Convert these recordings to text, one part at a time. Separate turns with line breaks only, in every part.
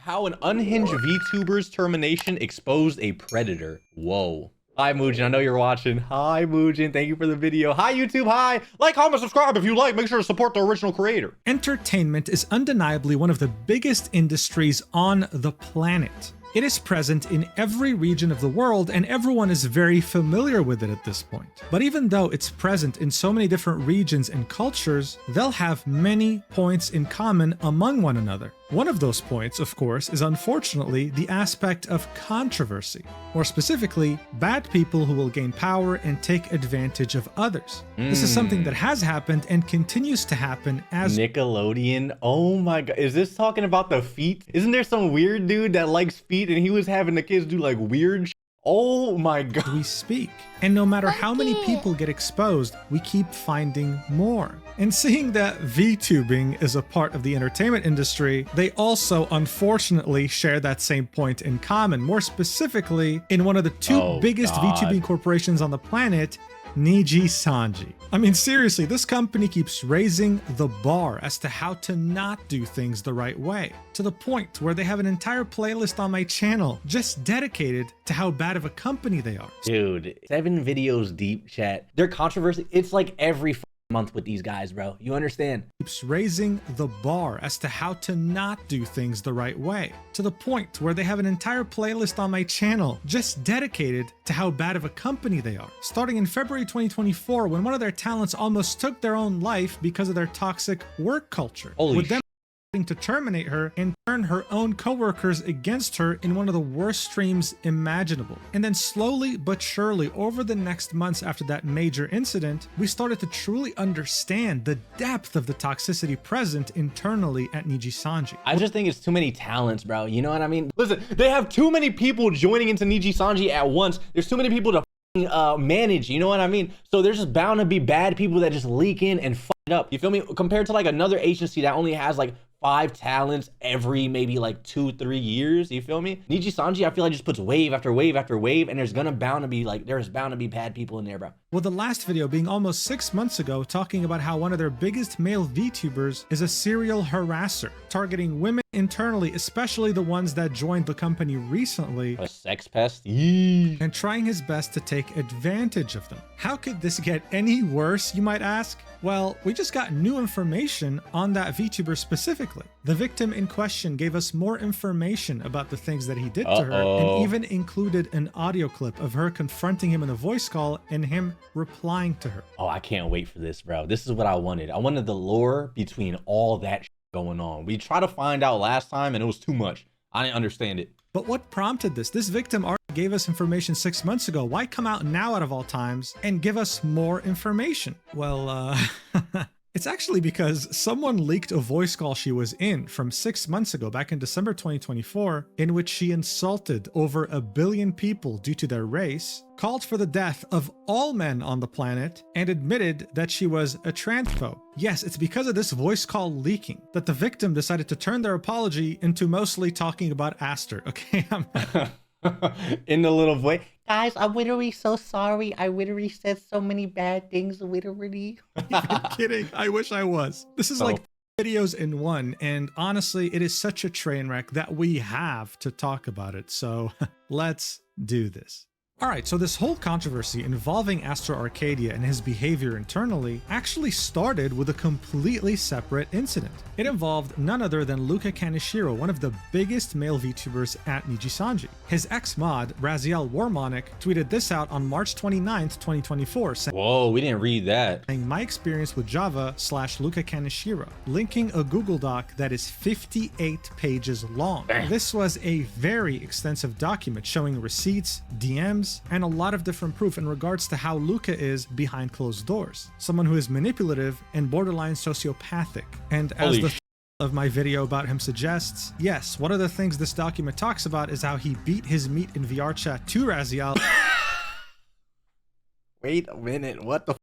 How an unhinged VTuber's termination exposed a predator. Whoa. Hi, Muujin. I know you're watching. Hi, Muujin. Thank you for the video. Hi, YouTube. Hi. Like, comment, subscribe if you like. Make sure to support the original creator.
Entertainment is undeniably one of the biggest industries on the planet. It is present in every region of the world, and everyone is very familiar with it at this point. But even though it's present in so many different regions and cultures, they'll have many points in common among one another. One of those points, of course, is unfortunately the aspect of controversy. More specifically, bad people who will gain power and take advantage of others. This is something that has happened and continues to happen as
Nickelodeon. Oh my god. Is this talking about the feet? Isn't there some weird dude that likes feet and he was having the kids do like weird shit? Oh my god.
we speak. And no matter how many people get exposed, we keep finding more. And seeing that VTubing is a part of the entertainment industry, they also unfortunately share that same point in common. More specifically, in one of the two biggest VTubing corporations on the planet, Niji Sanji. I mean, seriously, this company keeps raising the bar as to how to not do things the right way, to the point where they have an entire playlist on my channel just dedicated to how bad of a company they are.
Dude, 7 videos deep, chat. Their controversy, it's like every month with these guys, bro. You understand?
Keeps raising the bar as to how to not do things the right way, to the point where they have an entire playlist on my channel just dedicated to how bad of a company they are. Starting in February 2024, when one of their talents almost took their own life because of their toxic work culture.
Holy
shit. To terminate her and turn her own coworkers against her in one of the worst streams imaginable. And then slowly but surely, over the next months after that major incident, we started to truly understand the depth of the toxicity present internally at Niji Sanji.
I just think it's too many talents, bro. You know what I mean? Listen, they have too many people joining into Niji Sanji at once. There's too many people to manage, you know what I mean? So there's just bound to be bad people that just leak in and fuck it up. You feel me? Compared to like another agency that only has like 5 talents every maybe like 2-3 years. You feel me? Niji Sanji, I feel like just puts wave after wave after wave, and there's bound to be bad people in there, bro.
Well, the last video being almost 6 months ago, talking about how one of their biggest male VTubers is a serial harasser, targeting women internally, especially the ones that joined the company recently.
A sex pest? Yee.
And trying his best to take advantage of them. How could this get any worse, you might ask? Well, we just got new information on that VTuber specifically. The victim in question gave us more information about the things that he did to her, and even included an audio clip of her confronting him in a voice call and him replying to her.
Oh, I can't wait for this, bro. This is what I wanted. I wanted the lore between all that going on. We tried to find out last time and it was too much. I didn't understand it.
But what prompted this? This victim already gave us information 6 months ago. Why come out now out of all times and give us more information? Well, it's actually because someone leaked a voice call she was in from 6 months ago, back in December 2024, in which she insulted over 1 billion people due to their race, called for the death of all men on the planet, and admitted that she was a transphobe. Yes, it's because of this voice call leaking that the victim decided to turn their apology into mostly talking about Aster. Okay,
in the little voice. Guys, I'm literally so sorry. I literally said so many bad things. Literally.
You're kidding. I wish I was. This is like videos in one. And honestly, it is such a train wreck that we have to talk about it. So let's do this. Alright, so this whole controversy involving Astro Arcadia and his behavior internally actually started with a completely separate incident. It involved none other than Luca Kaneshiro, one of the biggest male VTubers at Niji Sanji. His ex-mod, Raziel Warmonic, tweeted this out on March 29th, 2024, saying,
"Whoa, we didn't read that.
My experience with Java / Luca Kaneshiro," linking a Google Doc that is 58 pages long. This was a very extensive document showing receipts, DMs, and a lot of different proof in regards to how Luca is behind closed doors. Someone who is manipulative and borderline sociopathic. And as the of my video about him suggests, yes, one of the things this document talks about is how he beat his meat in VR chat to Raziel.
Wait a minute, what the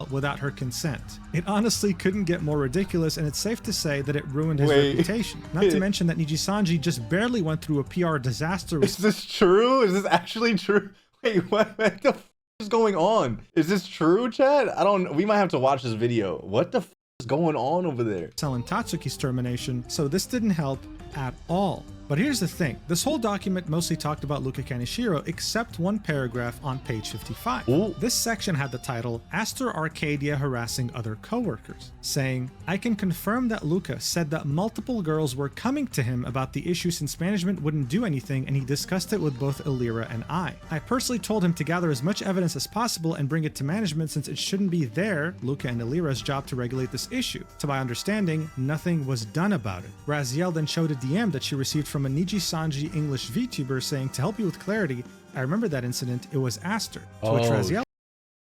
without her consent. It honestly couldn't get more ridiculous, and it's safe to say that it ruined his reputation. Not to mention that Niji Sanji just barely went through a PR disaster.
Is this true? Is this actually true? Wait, what the is going on? Is this true, Chad? We might have to watch this video. What the is going on over there?
Selling Tatsuki's termination, so this didn't help. at all. But here's the thing, this whole document mostly talked about Luca Kaneshiro except one paragraph on page 55.
Ooh.
This section had the title, Astor Arcadia Harassing Other Coworkers, saying, I can confirm that Luca said that multiple girls were coming to him about the issue since management wouldn't do anything, and he discussed it with both Illyra and I. I personally told him to gather as much evidence as possible and bring it to management since it shouldn't be Luca and Illyra's job to regulate this issue. To my understanding, nothing was done about it. Raziel then showed a DM that she received from a Niji Sanji English VTuber saying, to help you with clarity, I remember that incident, it was Astor. To which Raziel,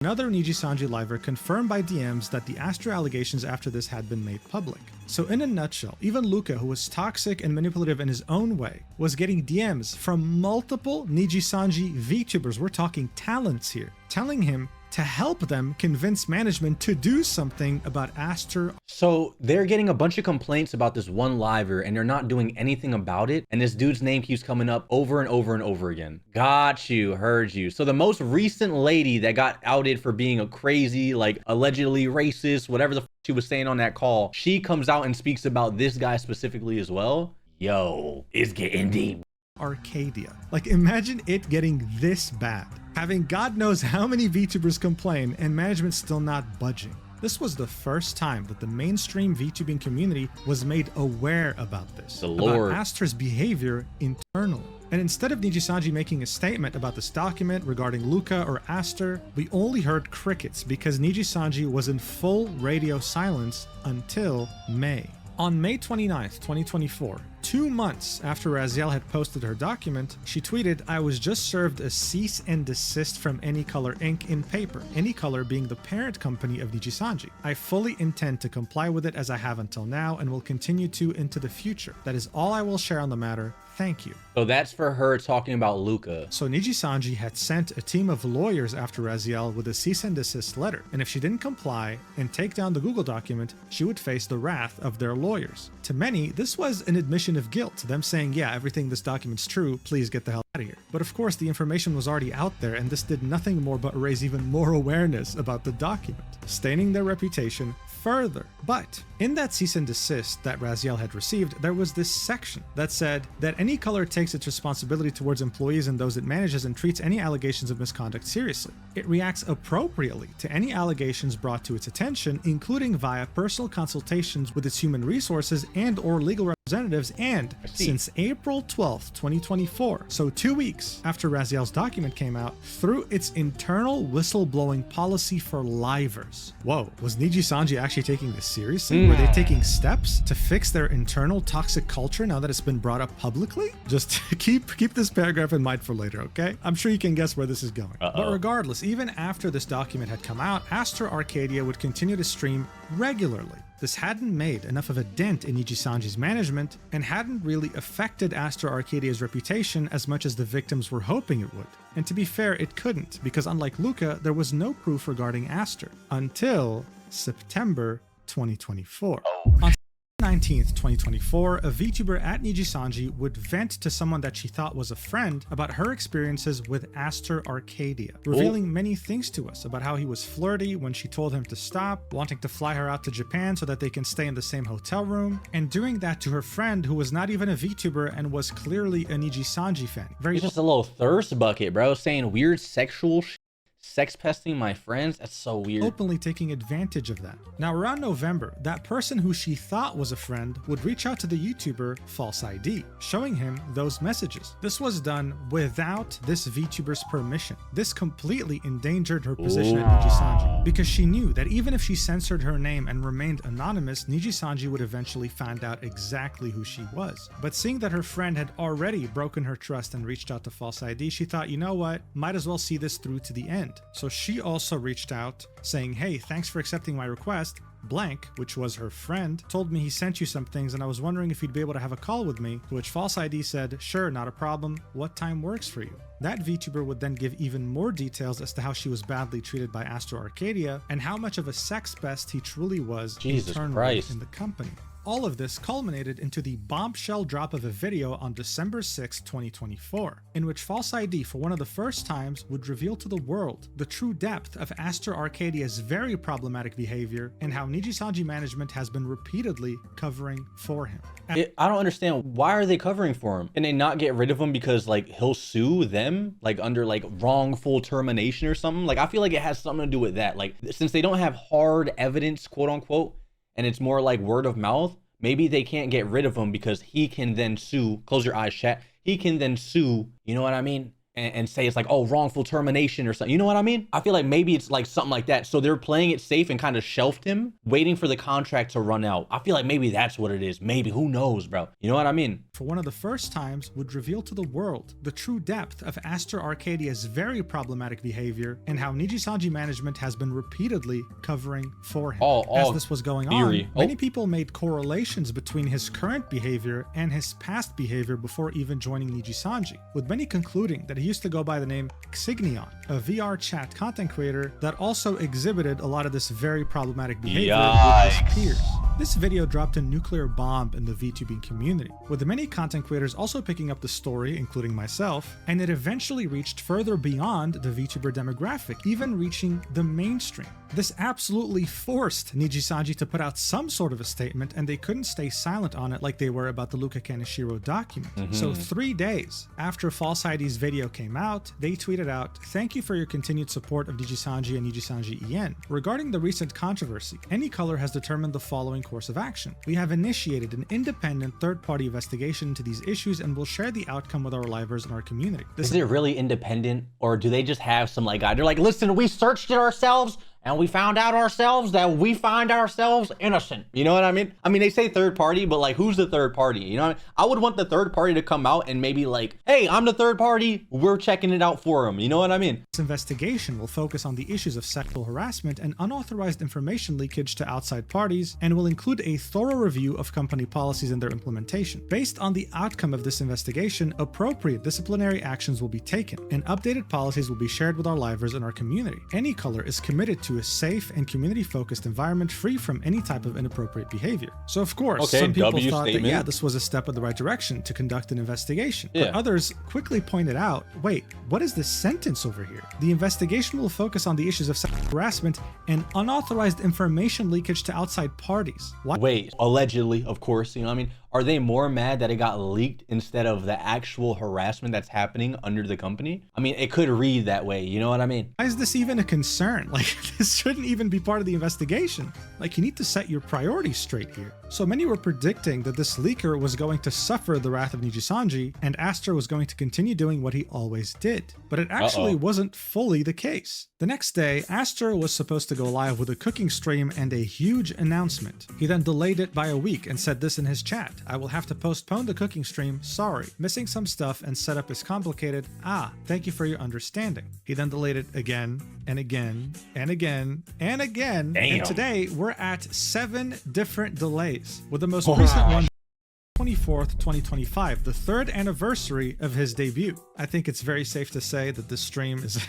another Niji Sanji liver, confirmed by DMs that the Astor allegations after this had been made public. So in a nutshell, even Luca, who was toxic and manipulative in his own way, was getting DMs from multiple Niji Sanji VTubers, we're talking talents here, telling him to help them convince management to do something about Astor.
So they're getting a bunch of complaints about this one liver and they're not doing anything about it. And this dude's name keeps coming up over and over and over again. Got you, heard you. So the most recent lady that got outed for being a crazy, like allegedly racist, whatever the f she was saying on that call, she comes out and speaks about this guy specifically as well. Yo, it's getting deep.
Arcadia. Like, imagine it getting this bad. Having God knows how many VTubers complain and management still not budging. This was the first time that the mainstream VTubing community was made aware about this.
The Lord.
About Astor's behavior internally. And instead of Niji Sanji making a statement about this document regarding Luca or Astor, we only heard crickets because Niji Sanji was in full radio silence until May. On May 29th, 2024, 2 months after Raziel had posted her document, she tweeted, I was just served a cease and desist from Anycolor Inc. in paper, Anycolor being the parent company of Niji Sanji. I fully intend to comply with it as I have until now and will continue to into the future. That is all I will share on the matter. Thank you.
So that's for her talking about Luca.
So Niji Sanji had sent a team of lawyers after Raziel with a cease and desist letter, and if she didn't comply and take down the Google document, she would face the wrath of their lawyers. To many, this was an admission of guilt, them saying, yeah, everything in this document's true, please get the hell out of here. But of course, the information was already out there, and this did nothing more but raise even more awareness about the document, staining their reputation further. But in that cease and desist that Raziel had received, there was this section that said that Anycolor takes its responsibility towards employees and those it manages and treats any allegations of misconduct seriously. It reacts appropriately to any allegations brought to its attention, including via personal consultations with its human resources and or legal representatives, and since April 12th, 2024, so 2 weeks after Raziel's document came out, through its internal whistleblowing policy for livers. Whoa, was Niji Sanji actually taking this seriously? Were they taking steps to fix their internal toxic culture now that it's been brought up publicly? Just keep this paragraph in mind for later, okay? I'm sure you can guess where this is going. But regardless, even after this document had come out, Astor Arcadia would continue to stream regularly. This hadn't made enough of a dent in Niji Sanji's management and hadn't really affected Astor Arcadia's reputation as much as the victims were hoping it would. And to be fair, it couldn't, because unlike Luca, there was no proof regarding Astor until September 2024. On 19th, 2024, a VTuber at Niji Sanji would vent to someone that she thought was a friend about her experiences with Astor Arcadia, revealing many things to us about how he was flirty when she told him to stop, wanting to fly her out to Japan so that they can stay in the same hotel room, and doing that to her friend who was not even a VTuber and was clearly a Niji Sanji fan.
He's just a little thirst bucket, bro, saying weird sexual shit. Sex pesting my friends? That's so weird.
Openly taking advantage of that. Now, around November, that person who she thought was a friend would reach out to the YouTuber False ID, showing him those messages. This was done without this VTuber's permission. This completely endangered her position at Niji Sanji, because she knew that even if she censored her name and remained anonymous, Niji Sanji would eventually find out exactly who she was. But seeing that her friend had already broken her trust and reached out to False ID, she thought, you know what, might as well see this through to the end. So she also reached out saying, hey, thanks for accepting my request. Blank, which was her friend, told me he sent you some things and I was wondering if you'd be able to have a call with me, to which False ID said, sure, not a problem. What time works for you? That VTuber would then give even more details as to how she was badly treated by Astor Arcadia and how much of a sex pest he truly was internally in the company. All of this culminated into the bombshell drop of a video on December 6, 2024, in which False ID for one of the first times would reveal to the world the true depth of Aster Arcadia's very problematic behavior and how Nijisanji management has been repeatedly covering for him.
I don't understand, why are they covering for him? Can they not get rid of him because like he'll sue them like under like wrongful termination or something? Like I feel like it has something to do with that. Like since they don't have hard evidence, quote unquote, and it's more like word of mouth, maybe they can't get rid of him because he can then sue. Close your eyes, chat. He can then sue, you know what I mean? And say it's like, oh, wrongful termination or something. You know what I mean? I feel like maybe it's like something like that. So they're playing it safe and kind of shelved him, waiting for the contract to run out. I feel like maybe that's what it is. Maybe, who knows, bro? You know what I mean?
For one of the first times would reveal to the world the true depth of Aster Arcadia's very problematic behavior and how Nijisanji management has been repeatedly covering for him. As this was going on, many people made correlations between his current behavior and his past behavior before even joining Nijisanji, with many concluding that he used to go by the name Xigneon, a VR chat content creator that also exhibited a lot of this very problematic behavior with his peers. This video dropped a nuclear bomb in the VTubing community, with many content creators also picking up the story, including myself, and it eventually reached further beyond the VTuber demographic, even reaching the mainstream. This absolutely forced Nijisanji to put out some sort of a statement, and they couldn't stay silent on it like they were about the Luka Kaneshiro document. So 3 days after False ID's video came out, they tweeted out, "Thank you for your continued support of Nijisanji and Nijisanji EN. Regarding the recent controversy, Any Color has determined the following course of action. We have initiated an independent third-party investigation into these issues and will share the outcome with our livers and our community."
Is it really independent, or do they just have some like guy? They're like, listen, we searched it ourselves and we found out ourselves that we find ourselves innocent. You know what I mean? I mean, they say third party, but like, who's the third party? You know what I mean? I would want the third party to come out and maybe like, hey, I'm the third party. We're checking it out for them. You know what I mean?
This investigation will focus on the issues of sexual harassment and unauthorized information leakage to outside parties, and will include a thorough review of company policies and their implementation. Based on the outcome of this investigation, appropriate disciplinary actions will be taken, and updated policies will be shared with our livers and our community. Any Color is committed to a safe and community-focused environment free from any type of inappropriate behavior. So of course, some people thought that, yeah, this was a step in the right direction to conduct an investigation. But others quickly pointed out, wait, what is this sentence over here? The investigation will focus on the issues of sexual harassment and unauthorized information leakage to outside parties. What?
Wait, allegedly, of course, you know what I mean? Are they more mad that it got leaked instead of the actual harassment that's happening under the company? I mean, it could read that way, you know what I mean?
Why is this even a concern? Like, this shouldn't even be part of the investigation. Like, you need to set your priorities straight here. So many were predicting that this leaker was going to suffer the wrath of Nijisanji, and Aster was going to continue doing what he always did. But it actually wasn't fully the case. The next day, Aster was supposed to go live with a cooking stream and a huge announcement. He then delayed it by a week and said this in his chat: "I will have to postpone the cooking stream, sorry. Missing some stuff and setup is complicated. Thank you for your understanding." He then delayed it again and again and again and again.
Damn.
And today we're at 7 different delays, with the most recent one 24th, 2025, the 3rd anniversary of his debut. I think it's very safe to say that this stream is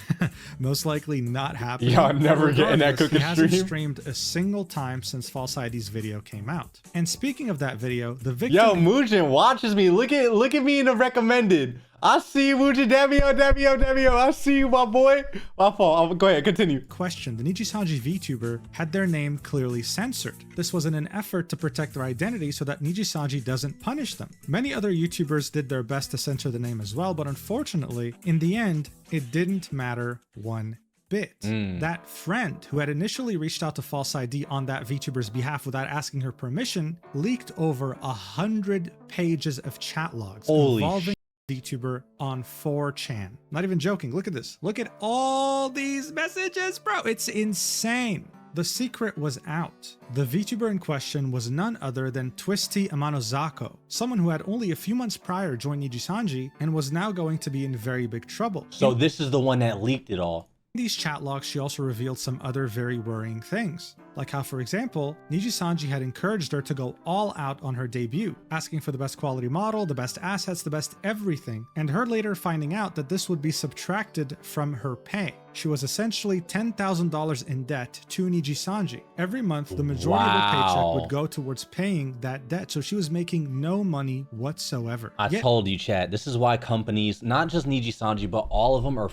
most likely not happening.
Yeah, I'm never getting that cooking stream.
He hasn't streamed a single time since False ID's video came out. And speaking of that video, the victim—
Yo, Mujin watches me. Look at me in the recommended. I see you, Mujin. Devio. I see you, my boy. My fault. Go ahead, continue.
Question: the Nijisanji VTuber had their name clearly censored. This was in an effort to protect their identity so that Nijisanji doesn't punish them. Many other YouTubers did their best to censor the name as well, but unfortunately, in the end, it didn't matter one bit. That friend who had initially reached out to False ID on that VTuber's behalf without asking her permission leaked over 100 pages of chat logs involving VTuber on 4chan. Not even joking. Look at this. Look at all these messages, bro. It's insane. The secret was out. The VTuber in question was none other than Twisty Amanozako, someone who had only a few months prior joined Nijisanji and was now going to be in very big trouble.
So this is the one that leaked it all.
In these chat logs, she also revealed some other very worrying things, like how, for example, Niji-sanji had encouraged her to go all out on her debut, asking for the best quality model, the best assets, the best everything, and her later finding out that this would be subtracted from her pay. She was essentially $10,000 in debt to Niji-sanji. Every month, the majority of her paycheck would go towards paying that debt, so she was making no money whatsoever.
I told you, chat, this is why companies, not just Niji-sanji, but all of them are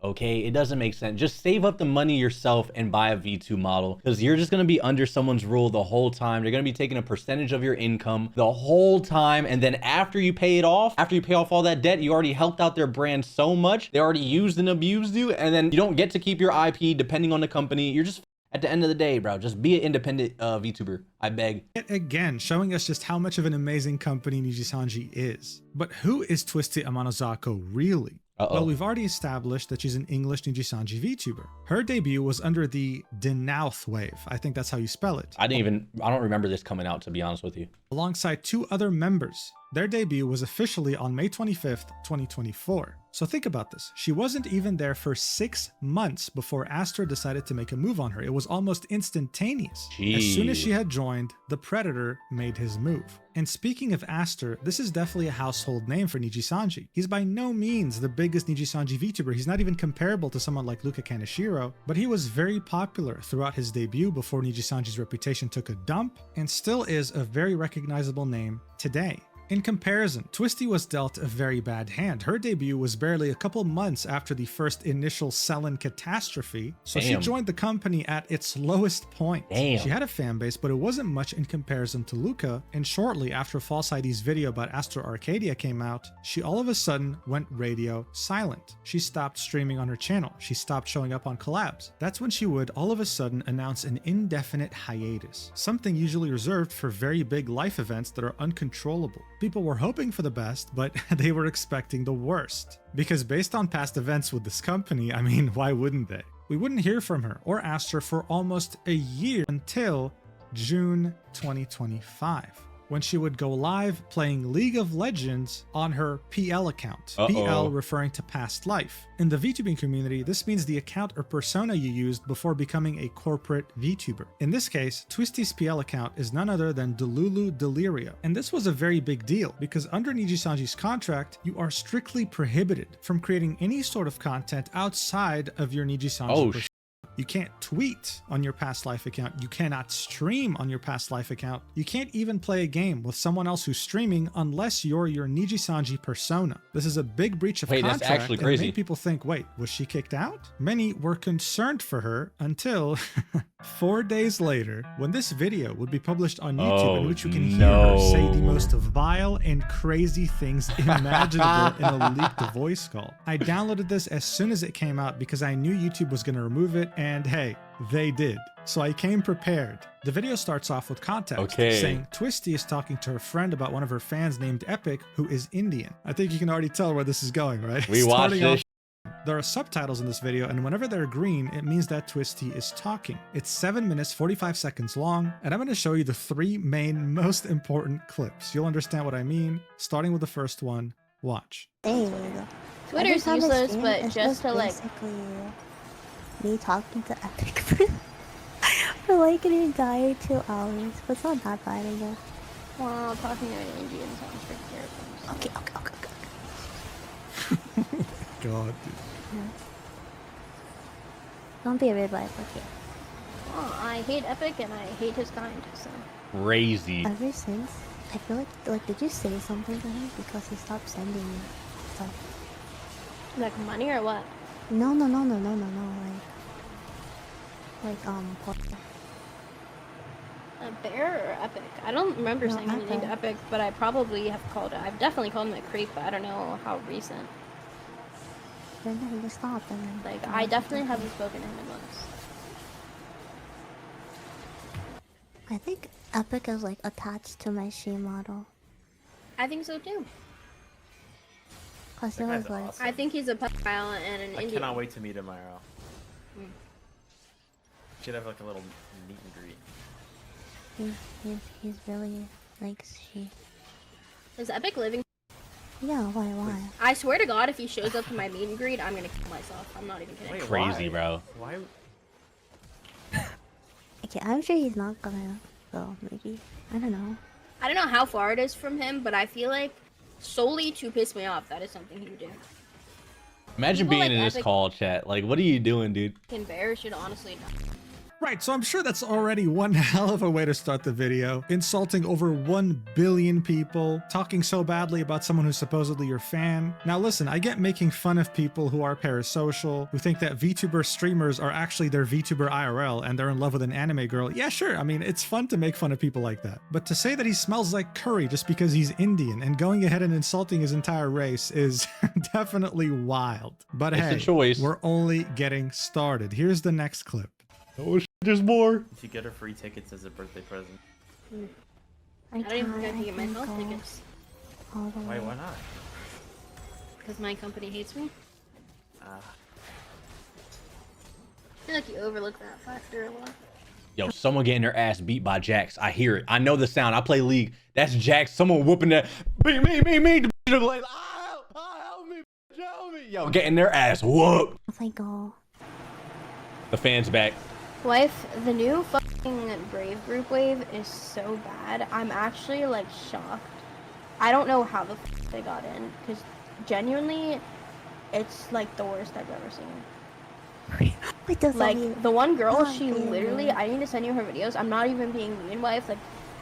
okay? It doesn't make sense. Just save up the money yourself and buy a V2 model, because you're just going to be under someone's rule the whole time. They're going to be taking a percentage of your income the whole time, and then after you pay it off, after you pay off all that debt, you already helped out their brand so much, they already used and abused you, and then you don't get to keep your IP depending on the company. You're just, at the end of the day, bro, just be an independent VTuber, I beg.
Yet again, showing us just how much of an amazing company Niji-sanji is. But who is Twisty Amanozako really? Well, we've already established that she's an English Niji-sanji VTuber. Her debut was under the Denouth wave. I think that's how you spell it.
I don't remember this coming out, to be honest with you.
Alongside 2 other members. Their debut was officially on May 25th, 2024. So think about this. She wasn't even there for 6 months before Astra decided to make a move on her. It was almost instantaneous.
Jeez.
As soon as she had joined, the Predator made his move. And speaking of Astra, this is definitely a household name for Niji-sanji. He's by no means the biggest Niji-sanji VTuber. He's not even comparable to someone like Luca Kaneshiro, but he was very popular throughout his debut before Niji-sanji's reputation took a dump, and still is a very recognizable name today. In comparison, Twisty was dealt a very bad hand. Her debut was barely a couple months after the first initial Selen catastrophe, so she joined the company at its lowest point. She had a fan base, but it wasn't much in comparison to Luca, and shortly after False ID's video about Astro Arcadia came out, she all of a sudden went radio silent. She stopped streaming on her channel. She stopped showing up on collabs. That's when she would all of a sudden announce an indefinite hiatus, something usually reserved for very big life events that are uncontrollable. People were hoping for the best, but they were expecting the worst. Because based on past events with this company, I mean, why wouldn't they? We wouldn't hear from her or ask her for almost a year until June 2025. When she would go live playing League of Legends on her PL account. PL referring to past life. In the VTubing community, this means the account or persona you used before becoming a corporate VTuber. In this case, Twisty's PL account is none other than Delulu Delirio. And this was a very big deal because under Niji-sanji's contract, you are strictly prohibited from creating any sort of content outside of your Niji-sanji persona. You can't tweet on your past life account. You cannot stream on your past life account. You can't even play a game with someone else who's streaming unless you're your Niji-sanji persona. This is a big breach of contract.
That's actually crazy.
And it made people think, wait, was she kicked out? Many were concerned for her until 4 days later, when this video would be published on YouTube, in which you can hear her say the most vile and crazy things imaginable in a leaked voice call. I downloaded this as soon as it came out because I knew YouTube was going to remove it, and hey, they did. So I came prepared. The video starts off with context, saying Twisty is talking to her friend about one of her fans named Epic, who is Indian. I think you can already tell where this is going, right?
We watched this.
There are subtitles in this video, and whenever they're green, it means that Twisty is talking. It's 7 minutes, 45 seconds long, and I'm going to show you the 3 main, most important clips. You'll understand what I mean, starting with the first one. Watch.
Twitter's useless, but just to like...
me talking to Epic for like an entire 2 hours, but it's not that bad, I guess.
Well, talking to an Indian sounds pretty terrible.
Okay.
God, dude.
Yeah. Don't be a red light, okay?
Well, I hate Epic and I hate his kind, so...
Crazy.
Ever since, I feel like, did you say something to him? Because he stopped sending me stuff.
Like money or what?
No,
A bear or Epic? I don't remember saying anything to Epic, but I probably have called it. I've definitely called him a creep, but I don't know how recent.
Then he just stopped and then...
Like, I definitely haven't spoken to him in months.
I think Epic is like attached to my She model.
I think so too.
Cause he was like...
I think he's a pedophile and an Indian.
I cannot wait to meet him, IRL. Should have like a little meet and greet.
He's really likes She.
Is Epic living?
Yeah, why?
I swear to God, if he shows up to my meet and greet, I'm gonna kill myself. I'm not even kidding.
Wait,
Crazy,
why?
bro.
Why?
Okay, I'm sure he's not gonna go, maybe. I don't know.
I don't know how far it is from him, but I feel like solely to piss me off, that is something he would do.
Imagine
People
being
like
in this
Epic
call chat. Like, what are you doing, dude?
and Bear should honestly not.
Right, so I'm sure that's already one hell of a way to start the video. Insulting over 1 billion people, talking so badly about someone who's supposedly your fan. Now listen, I get making fun of people who are parasocial, who think that VTuber streamers are actually their VTuber IRL and they're in love with an anime girl. Yeah, sure, I mean, it's fun to make fun of people like that. But to say that he smells like curry just because he's Indian and going ahead and insulting his entire race is definitely wild. But
It's a
hey,
choice.
we're only getting started. Here's the next clip.
Oh, there's more.
If you get her free tickets as a birthday present.
I don't even think I can get
can
myself
go
tickets
all the
Why?
way.
Why not?
because my company hates me.
Ah,
I feel like you overlook that factor a lot.
Yo, someone getting their ass beat by Jax. I hear it. I know the sound. I play League. That's Jax. Someone whooping that. Me. The like, help me, help me. Yo, getting their ass whooped.
If I go,
The fans back.
Wife, the new fucking Brave group wave is so bad. I'm actually like shocked. I don't know how the fuck they got in, because genuinely, it's like the worst I've ever seen.
wait, does
Like the one girl,
Oh,
she
dude.
literally, I need to send you her videos. I'm not even being mean, wife. Like,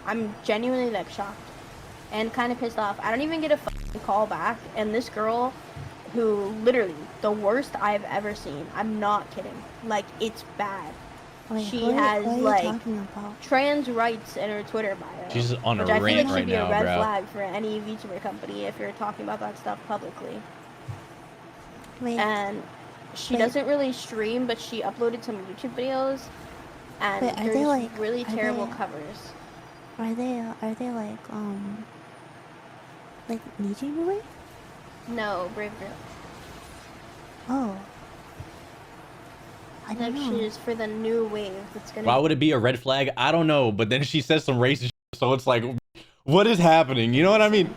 I'm genuinely like shocked and kind of pissed off. I don't even get a fucking call back, and this girl, who literally the worst I've ever seen. I'm not kidding. Like, it's bad.
Wait,
She
what
has,
are you
like,
talking about?
Trans rights in her Twitter bio.
She's on a
which I feel
rant
like
right
should be a
now,
red
bro.
flag for any VTuber company if you're talking about that stuff publicly.
Wait,
And she
Wait.
doesn't really stream, but she uploaded some YouTube videos, and
Wait, are
there's
they, like-
really
are
terrible
they-
covers.
are they like Niji New?
No, Brave Girl.
Oh. I
That
don't
shit
know.
is for the new wave that's gonna.
Why would it be a red flag? I don't know. But then she says some racist shit, so it's like, what is happening? You know what I mean?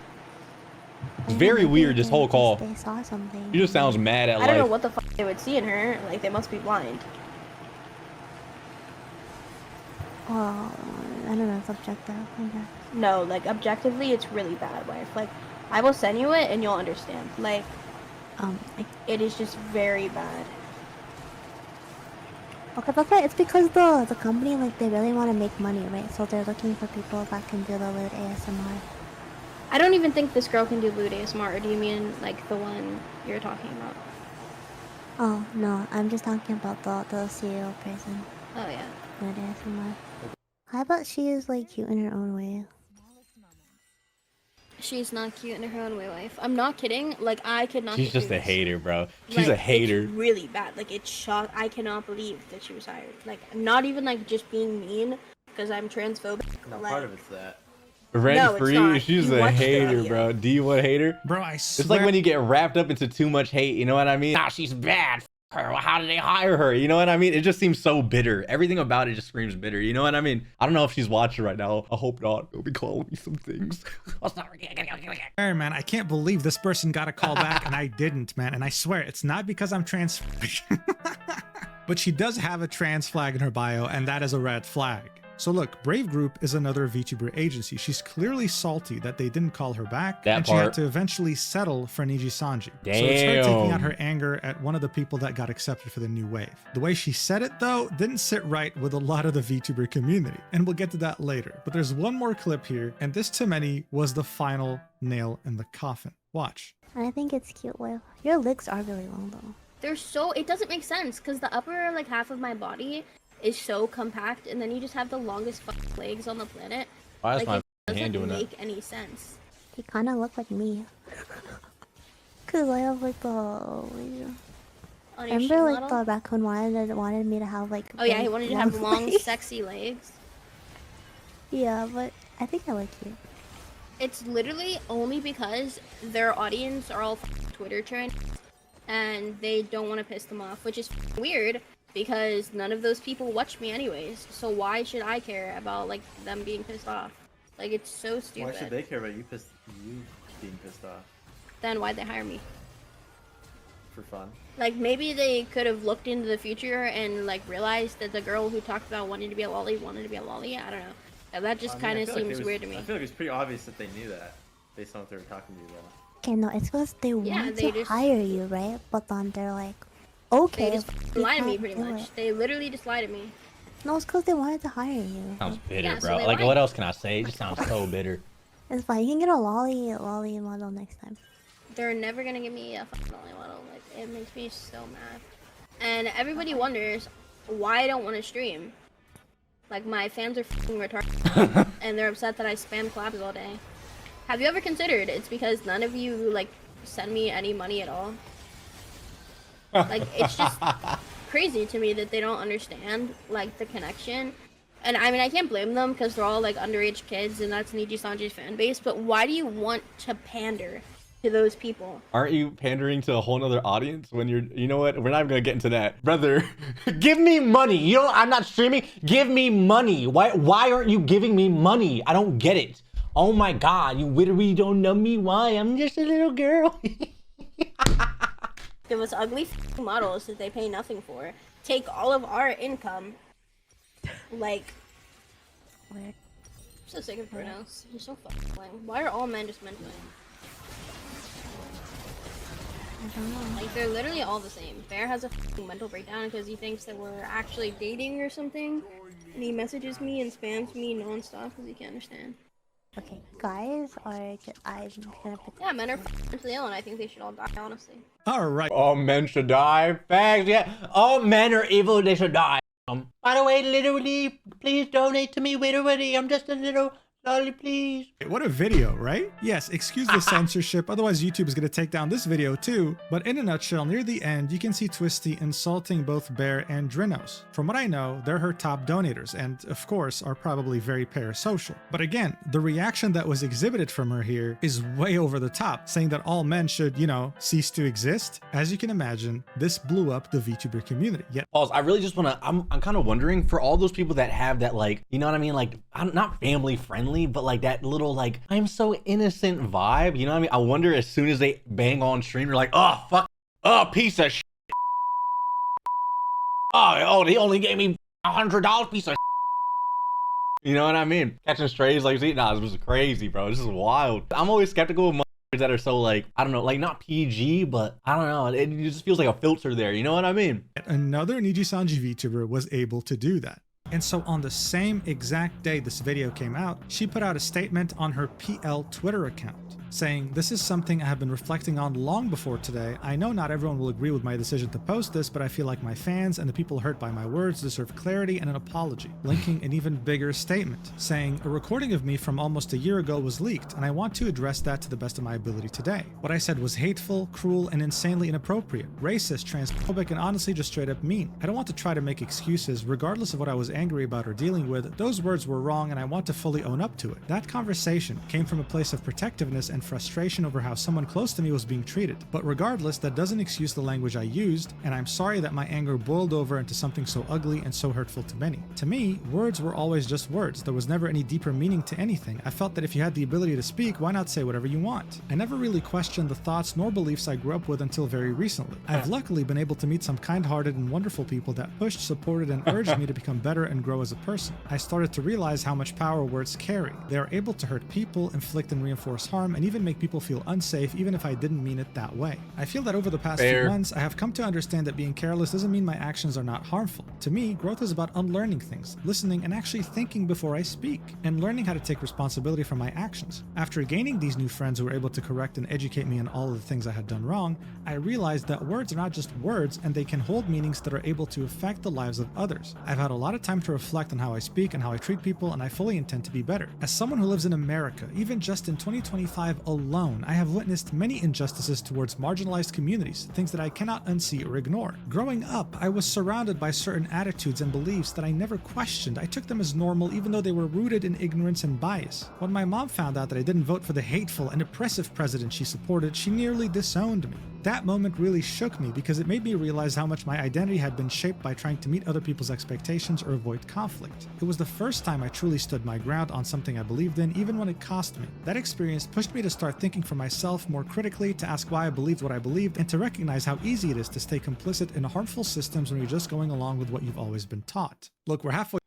It's very
Maybe
weird, this
they
whole
just-
call.
They saw something.
She just sounds mad at
I don't know
life.
what the fuck they would see in her. Like, they must be blind.
Well, I don't know. It's objective. I guess.
No, like, objectively, it's really bad, wife. Like, I will send you it and you'll understand. Like,
Like,
it is just very bad.
okay, that's right. It's because the company, like, they really want to make money, right? So they're looking for people that can do the lewd ASMR.
I don't even think this girl can do lewd ASMR, or do you mean, like, the one you're talking about?
Oh no, I'm just talking about the CEO person.
Oh, yeah.
Lewd ASMR. How about she is like cute in her own way?
She's not cute in her own way, wife. I'm not kidding. Like, I could not.
She's
get
just
through
a
this.
hater, bro. She's
Like,
a hater.
It's really bad. Like, it's shocked. I cannot believe that she was hired. Like, not even like just being mean because I'm transphobic.
no,
like,
part of it's that.
Rent
No, it's
free.
not.
She's
You
a
watched the
hater,
video.
bro. Do you want hater?
Bro, I swear.
It's like when you get wrapped up into too much hate. You know what I mean? Nah, she's bad. F her. How did they hire her? You know what I mean? It just seems so bitter. Everything about it just screams bitter. You know what I mean? I don't know if she's watching right now. I hope not. They'll be calling me some things. I'm sorry.
Hey, man, I can't believe this person got a call back and I didn't, man. And I swear, it's not because I'm trans. But she does have a trans flag in her bio, and that is a red flag. So look, Brave Group is another VTuber agency. She's clearly salty that they didn't call her back,
That
and she had
part.
to eventually settle for Niji Sanji. So it's her taking out
Damn.
her anger at one of the people that got accepted for the new wave. The way she said it, though, didn't sit right with a lot of the VTuber community, and we'll get to that later. But there's one more clip here, and this to many was the final nail in the coffin. Watch.
I think it's cute. Well, your legs are really long though.
They're so. It doesn't make sense because the upper like half of my body is so compact, and then you just have the longest fucking legs on the planet.
Why is
Like,
my
it doesn't
hand doing that?
make any sense.
He kind of look like me. Cause I have like the.
On your
Remember
shoe
like
model?
the raccoon wanted me to have like.
Oh yeah,
really
he wanted to have long,
legs.
sexy legs.
Yeah, but I think I like you.
It's literally only because their audience are all Twitter trends, and they don't want to piss them off, which is weird because none of those people watch me anyways. So why should I care about like them being pissed off? Like, it's so stupid.
Why should they care about you being pissed off?
then why'd they hire me?
For fun.
Like, maybe they could have looked into the future and, like, realized that the girl who talked about wanting to be a lolly wanted to be a lolly. I don't know. That just kind of seems weird to me.
I feel like it's pretty obvious that they knew that, based on what they were talking to you about.
Okay, no, it's because they want
they
to
just-
hire you, right? But then they're like, okay,
They just
if we
lied to me,
can't
pretty
do
much.
it.
They literally just lied to me.
No, it's because they wanted to hire you.
Sounds bitter,
Yeah, so
bro.
they
Like,
lied.
what else can I say? It just sounds so bitter.
It's fine. You can get a lolly model next time.
They're never gonna give me a fucking lolly model. Like, it makes me so mad. And everybody wonders why I don't want to stream. Like, my fans are fucking retarded, and they're upset that I spam collabs all day. Have you ever considered it's because none of you, like, send me any money at all? Like, it's just crazy to me that they don't understand, like, the connection. And, I mean, I can't blame them because they're all, like, underage kids, and that's Niji Sanji's fan base, but why do you want to pander to those people?
Aren't you pandering to a whole nother audience when you're, you know what? We're not even gonna get into that. Brother, give me money. You know, I'm not streaming. Give me money. Why aren't you giving me money? I don't get it. Oh my God, you literally don't know me. Why? I'm just a little girl.
Give us ugly models that they pay nothing for. Take all of our income. Like,
Weird.
I'm so sick of pronouns. You're so fucking lame. Why are all men just men playing?
I don't know.
Like, they're literally all the same. Bear has a fucking mental breakdown because he thinks that we're actually dating or something. And he messages me and spams me non-stop because he can't understand.
Okay, guys are just, I'm gonna pick.
Yeah, men are mentally ill and I think they should all die, honestly.
All right.
All men should die. Facts, yeah. All men are evil. They should die. By the way, literally, please donate to me, literally. I'm just a little lolly, please.
What a video, right? Yes, excuse the censorship, otherwise YouTube is going to take down this video too. But in a nutshell, near the end, you can see Twisty insulting both Bear and Drinos. From what I know, they're her top donators and, of course, are probably very parasocial. But again, the reaction that was exhibited from her here is way over the top, saying that all men should, you know, cease to exist. As you can imagine, this blew up the VTuber community. Yet,
Pause. I really just want to, I'm kind of wondering for all those people that have that, like, you know what I mean? Like, I'm not family friendly, but like that little, like, I'm so innocent vibe. You know what I mean? I wonder as soon as they bang on stream, you're like, oh, fuck, oh, piece of shit. Oh, they only gave me $100, piece of shit. You know what I mean? Catching strays like this, nah, this was crazy, bro. This is wild. I'm always skeptical of motherfuckers that are so, like, I don't know, like, not PG, but I don't know. It just feels like a filter there. You know what I mean?
another Niji-sanji VTuber was able to do that. And so on the same exact day this video came out, she put out a statement on her PL Twitter account saying, "This is something I have been reflecting on long before today. I know not everyone will agree with my decision to post this, but I feel like my fans and the people hurt by my words deserve clarity and an apology." Linking an even bigger statement, saying, "A recording of me from almost a year ago was leaked, and I want to address that to the best of my ability today. What I said was hateful, cruel, and insanely inappropriate, racist, transphobic, and honestly just straight up mean. I don't want to try to make excuses, regardless of what I was angry about or dealing with. Those words were wrong, and I want to fully own up to it. That conversation came from a place of protectiveness and frustration over how someone close to me was being treated. But regardless, that doesn't excuse the language I used, and I'm sorry that my anger boiled over into something so ugly and so hurtful to many. To me, words were always just words. There was never any deeper meaning to anything. I felt that if you had the ability to speak, why not say whatever you want? I never really questioned the thoughts nor beliefs I grew up with until very recently. I've luckily been able to meet some kind-hearted and wonderful people that pushed, supported, and urged me to become better and grow as a person. I started to realize how much power words carry. They are able to hurt people, inflict and reinforce harm, and even make people feel unsafe even if I didn't mean it that way. I feel that over the past few months, I have come to understand that being careless doesn't mean my actions are not harmful. To me, growth is about unlearning things, listening and actually thinking before I speak, and learning how to take responsibility for my actions. After gaining these new friends who were able to correct and educate me on all of the things I had done wrong, I realized that words are not just words and they can hold meanings that are able to affect the lives of others. I've had a lot of time to reflect on how I speak and how I treat people, and I fully intend to be better. As someone who lives in America, even just in 2025 alone, I have witnessed many injustices towards marginalized communities, things that I cannot unsee or ignore. Growing up, I was surrounded by certain attitudes and beliefs that I never questioned. I took them as normal even though they were rooted in ignorance and bias. When my mom found out that I didn't vote for the hateful and oppressive president she supported, she nearly disowned me. That moment really shook me because it made me realize how much my identity had been shaped by trying to meet other people's expectations or avoid conflict. It was the first time I truly stood my ground on something I believed in, even when it cost me. That experience pushed me to start thinking for myself more critically, to ask why I believed what I believed, and to recognize how easy it is to stay complicit in harmful systems when you're just going along with what you've always been taught. Look, we're halfway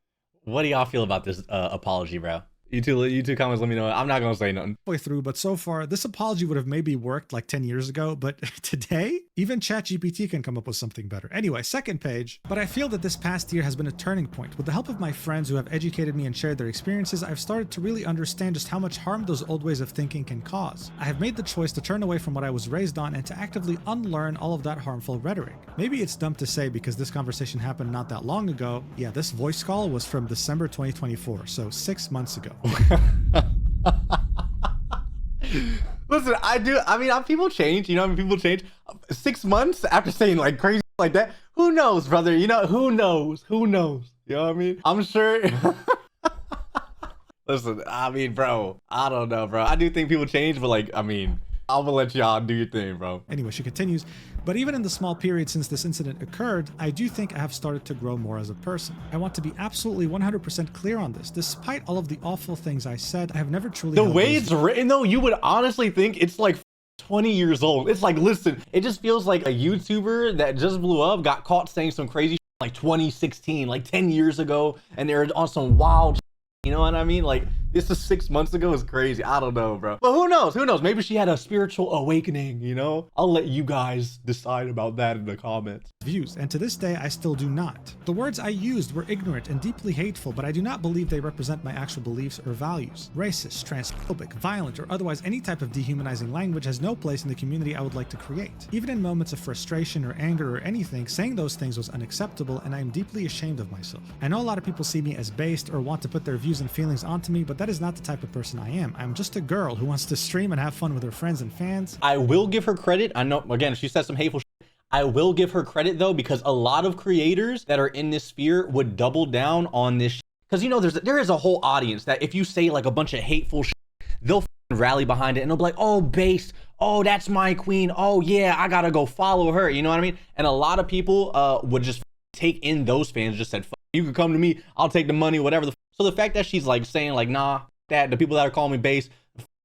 What do y'all feel about this apology, bro? You two comments, let me know. I'm not gonna say nothing.
through, but so far, this apology would have maybe worked like 10 years ago, but today, even ChatGPT can come up with something better. Anyway, second page. But I feel that this past year has been a turning point. With the help of my friends who have educated me and shared their experiences, I've started to really understand just how much harm those old ways of thinking can cause. I have made the choice to turn away from what I was raised on and to actively unlearn all of that harmful rhetoric. Maybe it's dumb to say because this conversation happened not that long ago. Yeah, this voice call was from December 2024, so 6 months ago.
Listen, people change, people change. 6 months after saying like crazy like that, who knows, brother? Who knows? You know what I mean? I'm sure. Listen, bro, I don't know, bro. I do think people change, but I'm gonna let y'all do your thing, bro.
Anyway, she continues, but even in the small period since this incident occurred, I do think I have started to grow more as a person. I want to be absolutely 100% clear on this. Despite all of the awful things I said, I have never truly...
The way it's written, though, you would honestly think it's like 20 years old. It's like, listen, it just feels like a YouTuber that just blew up got caught saying some crazy shit like 2016, like 10 years ago, and they're on some wild shit. You know what I mean? Like, this is 6 months ago is crazy. I don't know, bro. But who knows? Who knows? Maybe she had a spiritual awakening, I'll let you guys decide about that in the comments.
Views, and to this day, I still do not. The words I used were ignorant and deeply hateful, but I do not believe they represent my actual beliefs or values. Racist, transphobic, violent, or otherwise any type of dehumanizing language has no place in the community I would like to create. Even in moments of frustration or anger or anything, saying those things was unacceptable, and I am deeply ashamed of myself. I know a lot of people see me as based or want to put their views and feelings onto me, but that is not the type of person I am. I'm just a girl who wants to stream and have fun with her friends and fans.
I will give her credit. I know, again, she said some hateful shit. I will give her credit, though, because a lot of creators that are in this sphere would double down on this shit. Because, there is a whole audience that if you say, like, a bunch of hateful shit, they'll rally behind it, and they'll be like, oh, base, oh, that's my queen, oh, yeah, I gotta go follow her, you know what I mean? And a lot of people would just take in those fans, just said, you can come to me, I'll take the money, whatever the So the fact that she's like saying like, nah, that the people that are calling me base,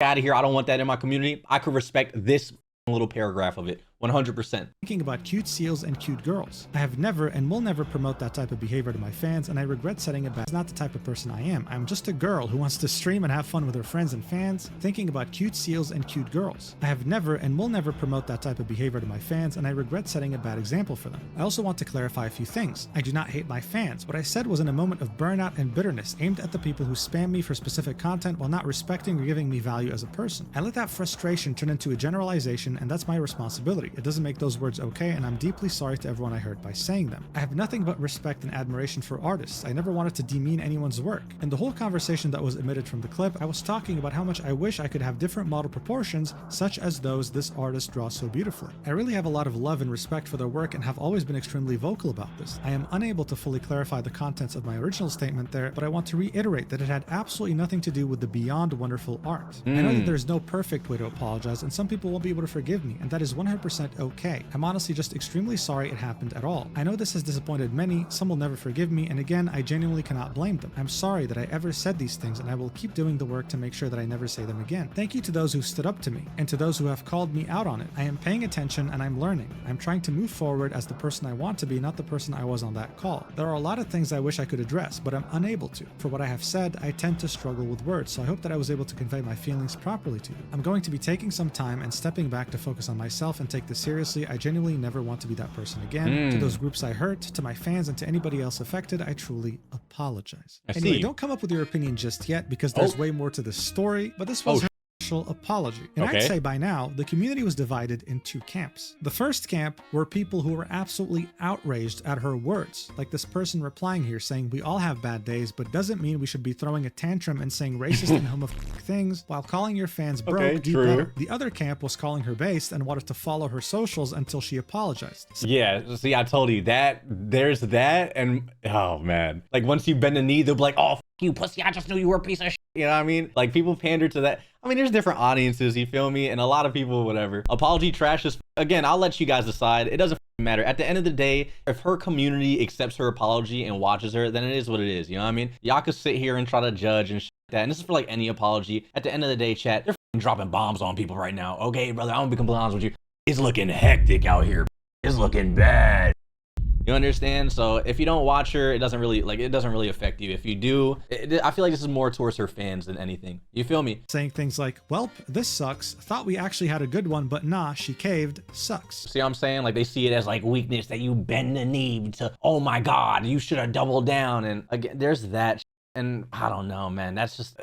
out of here, I don't want that in my community, I could respect this little paragraph of it 100%.
Thinking about cute seals and cute girls. I have never and will never promote that type of behavior to my fans, and I regret setting it back. It's not the type of person I am. I'm just a girl who wants to stream and have fun with her friends and fans. Thinking about cute seals and cute girls. I have never and will never promote that type of behavior to my fans, and I regret setting a bad example for them. I also want to clarify a few things. I do not hate my fans. What I said was in a moment of burnout and bitterness aimed at the people who spam me for specific content while not respecting or giving me value as a person. I let that frustration turn into a generalization, and that's my responsibility. It doesn't make those words okay, and I'm deeply sorry to everyone I hurt by saying them. I have nothing but respect and admiration for artists. I never wanted to demean anyone's work. In the whole conversation that was emitted from the clip, I was talking about how much I wish I could have different model proportions, such as those this artist draws so beautifully. I really have a lot of love and respect for their work and have always been extremely vocal about this. I am unable to fully clarify the contents of my original statement there, but I want to reiterate that it had absolutely nothing to do with the beyond wonderful art. I know that there's no perfect way to apologize, and some people won't be able to forgive me, and that is 100% okay. I'm honestly just extremely sorry it happened at all. I know this has disappointed many, some will never forgive me, and again, I genuinely cannot blame them. I'm sorry that I ever said these things, and I will keep doing the work to make sure that I never say them again. Thank you to those who stood up to me, and to those who have called me out on it. I am paying attention and I'm learning. I'm trying to move forward as the person I want to be, not the person I was on that call. There are a lot of things I wish I could address, but I'm unable to. For what I have said, I tend to struggle with words, so I hope that I was able to convey my feelings properly to you. I'm going to be taking some time and stepping back to focus on myself and take this seriously. I genuinely never want to be that person again. To those groups I hurt, to my fans, and to anybody else affected, I truly apologize. Anyway, don't come up with your opinion just yet because there's way more to this story, but this was her initial apology. And I'd say by now, the community was divided in two camps. The first camp were people who were absolutely outraged at her words, like this person replying here saying, we all have bad days, but doesn't mean we should be throwing a tantrum and saying racist and homophobic things while calling your fans broke. The other camp was calling her based and wanted to follow her socials until she apologized.
Yeah, see, I told you that there's that, and oh man, like once you bend the knee, they'll be like, oh, you pussy, I just knew you were a piece of shit. You know what I mean? Like people pander to that. I mean, there's different audiences, you feel me? And a lot of people, whatever. Apology trash is, again, I'll let you guys decide. It doesn't matter. At the end of the day, if her community accepts her apology and watches her, then it is what it is. You know what I mean? Y'all could sit here and try to judge and shit like that. And this is for like any apology. At the end of the day, chat, they're dropping bombs on people right now. Okay, brother, I'm gonna be completely honest with you. It's looking hectic out here. It's looking bad. You understand? So if you don't watch her, it doesn't really affect you. If you do, I feel like this is more towards her fans than anything. You feel me?
Saying things like, "Welp, this sucks. Thought we actually had a good one, but nah, she caved. Sucks."
See what I'm saying? Like they see it as like weakness that you bend the knee to, oh my God, you should have doubled down. And again, there's that. And I don't know, man. That's just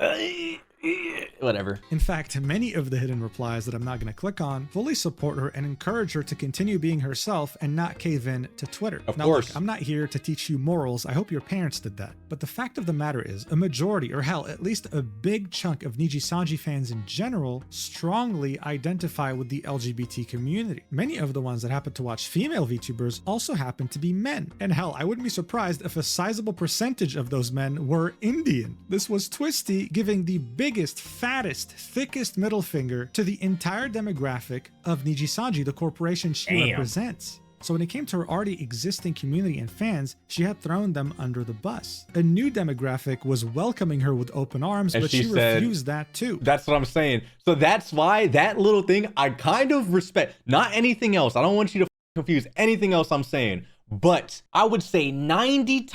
whatever.
In fact, many of the hidden replies that I'm not going to click on fully support her and encourage her to continue being herself and not cave in to Twitter.
Of
now,
course.
Look, I'm not here to teach you morals. I hope your parents did that. But the fact of the matter is, a majority, or hell, at least a big chunk of Niji Sanji fans in general strongly identify with the LGBT community. Many of the ones that happen to watch female VTubers also happen to be men. And hell, I wouldn't be surprised if a sizable percentage of those men were Indian. This was Twisty giving the biggest, fattest, thickest middle finger to the entire demographic of Niji Sanji, the corporation she represents. So when it came to her already existing community and fans, she had thrown them under the bus. A new demographic was welcoming her with open arms, but she refused that too.
That's what I'm saying. So that's why that little thing I kind of respect. Not anything else. I don't want you to confuse anything else I'm saying. But I would say 9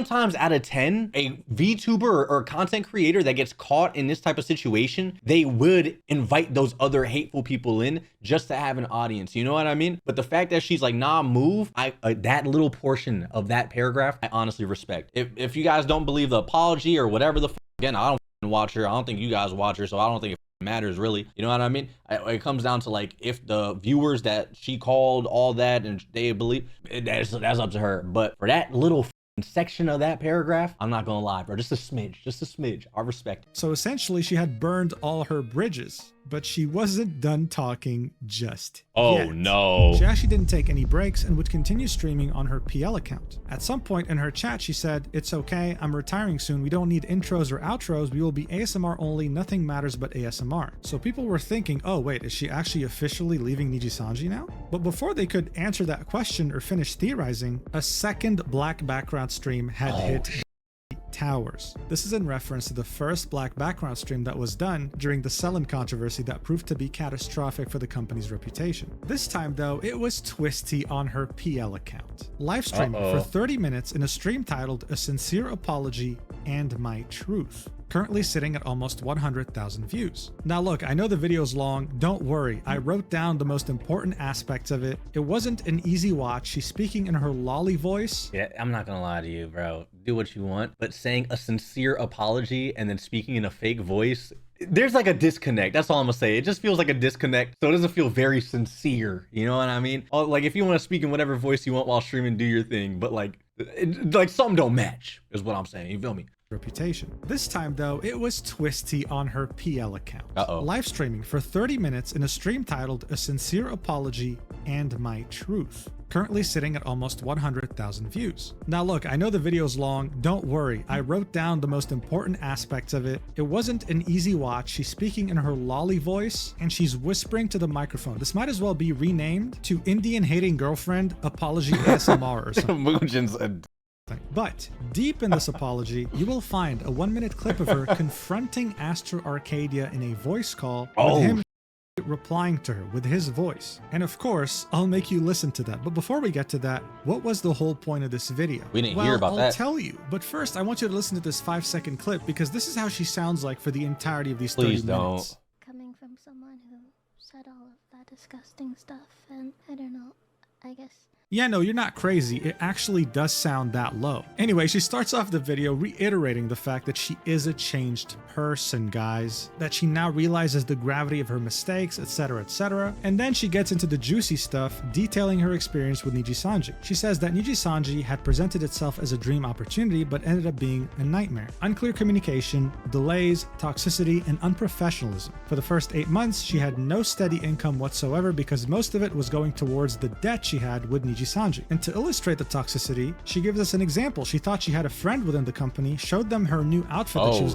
times out of 10, a VTuber or content creator that gets caught in this type of situation, they would invite those other hateful people in just to have an audience. You know what I mean? But the fact that she's like, nah, move, that little portion of that paragraph, I honestly respect. If you guys don't believe the apology or whatever the again, I don't watch her. I don't think you guys watch her, so I don't think it matters really. You know what I mean? It comes down to like if the viewers that she called all that and they believe, that's up to her. But for that little section of that paragraph, I'm not gonna lie, bro, just a smidge, I respect it.
So essentially she had burned all her bridges, but she wasn't done talking just yet.
No.
She actually didn't take any breaks and would continue streaming on her PL account. At some point in her chat, she said, "It's okay, I'm retiring soon. We don't need intros or outros. We will be ASMR only. Nothing matters but ASMR." So people were thinking, oh wait, is she actually officially leaving Niji Sanji now? But before they could answer that question or finish theorizing, a second black background stream had hit towers. This is in reference to the first black background stream that was done during the Selen controversy that proved to be catastrophic for the company's reputation. This time though, it was Twisty on her PL account, live streaming for 30 minutes in a stream titled "A Sincere Apology and My Truth," currently sitting at almost 100,000 views. Now look, I know the video's long, don't worry, I wrote down the most important aspects of it. It wasn't an easy watch. She's speaking in her lolly voice.
Yeah, I'm not gonna lie to you, bro. Do what you want, but saying a sincere apology and then speaking in a fake voice, there's like a disconnect. That's all I'm gonna say. It just feels like a disconnect, so it doesn't feel very sincere. You know what I mean? Like if you want to speak in whatever voice you want while streaming, do your thing, but like something don't match is what I'm saying. You feel me?
Reputation. This time though, it was Twisty on her PL account, live streaming for 30 minutes in a stream titled "A Sincere Apology and My Truth," currently sitting at almost 100,000 views. Now look, I know the video's long, don't worry, I wrote down the most important aspects of it. It wasn't an easy watch. She's speaking in her lolly voice and she's whispering to the microphone. This might as well be renamed to Indian Hating Girlfriend Apology ASMR or something. But deep in this apology, you will find a 1-minute clip of her confronting Astro Arcadia in a voice call with him replying to her with his voice. And of course, I'll make you listen to that. But before we get to that, what was the whole point of this video?
We didn't hear about that.
I'll tell you. But first, I want you to listen to this 5-second clip because this is how she sounds like for the entirety of these 30 minutes.
Coming from someone who said all of that disgusting stuff, and I don't know, I guess.
Yeah, no, you're not crazy. It actually does sound that low. Anyway, she starts off the video reiterating the fact that she is a changed person, guys. That she now realizes the gravity of her mistakes, etc., etc. And then she gets into the juicy stuff, detailing her experience with Niji Sanji. She says that Niji Sanji had presented itself as a dream opportunity, but ended up being a nightmare. Unclear communication, delays, toxicity, and unprofessionalism. For the first 8 months, she had no steady income whatsoever because most of it was going towards the debt she had with Niji Sanji. And to illustrate the toxicity, she gives us an example. She thought she had a friend within the company, showed them her new outfit that she was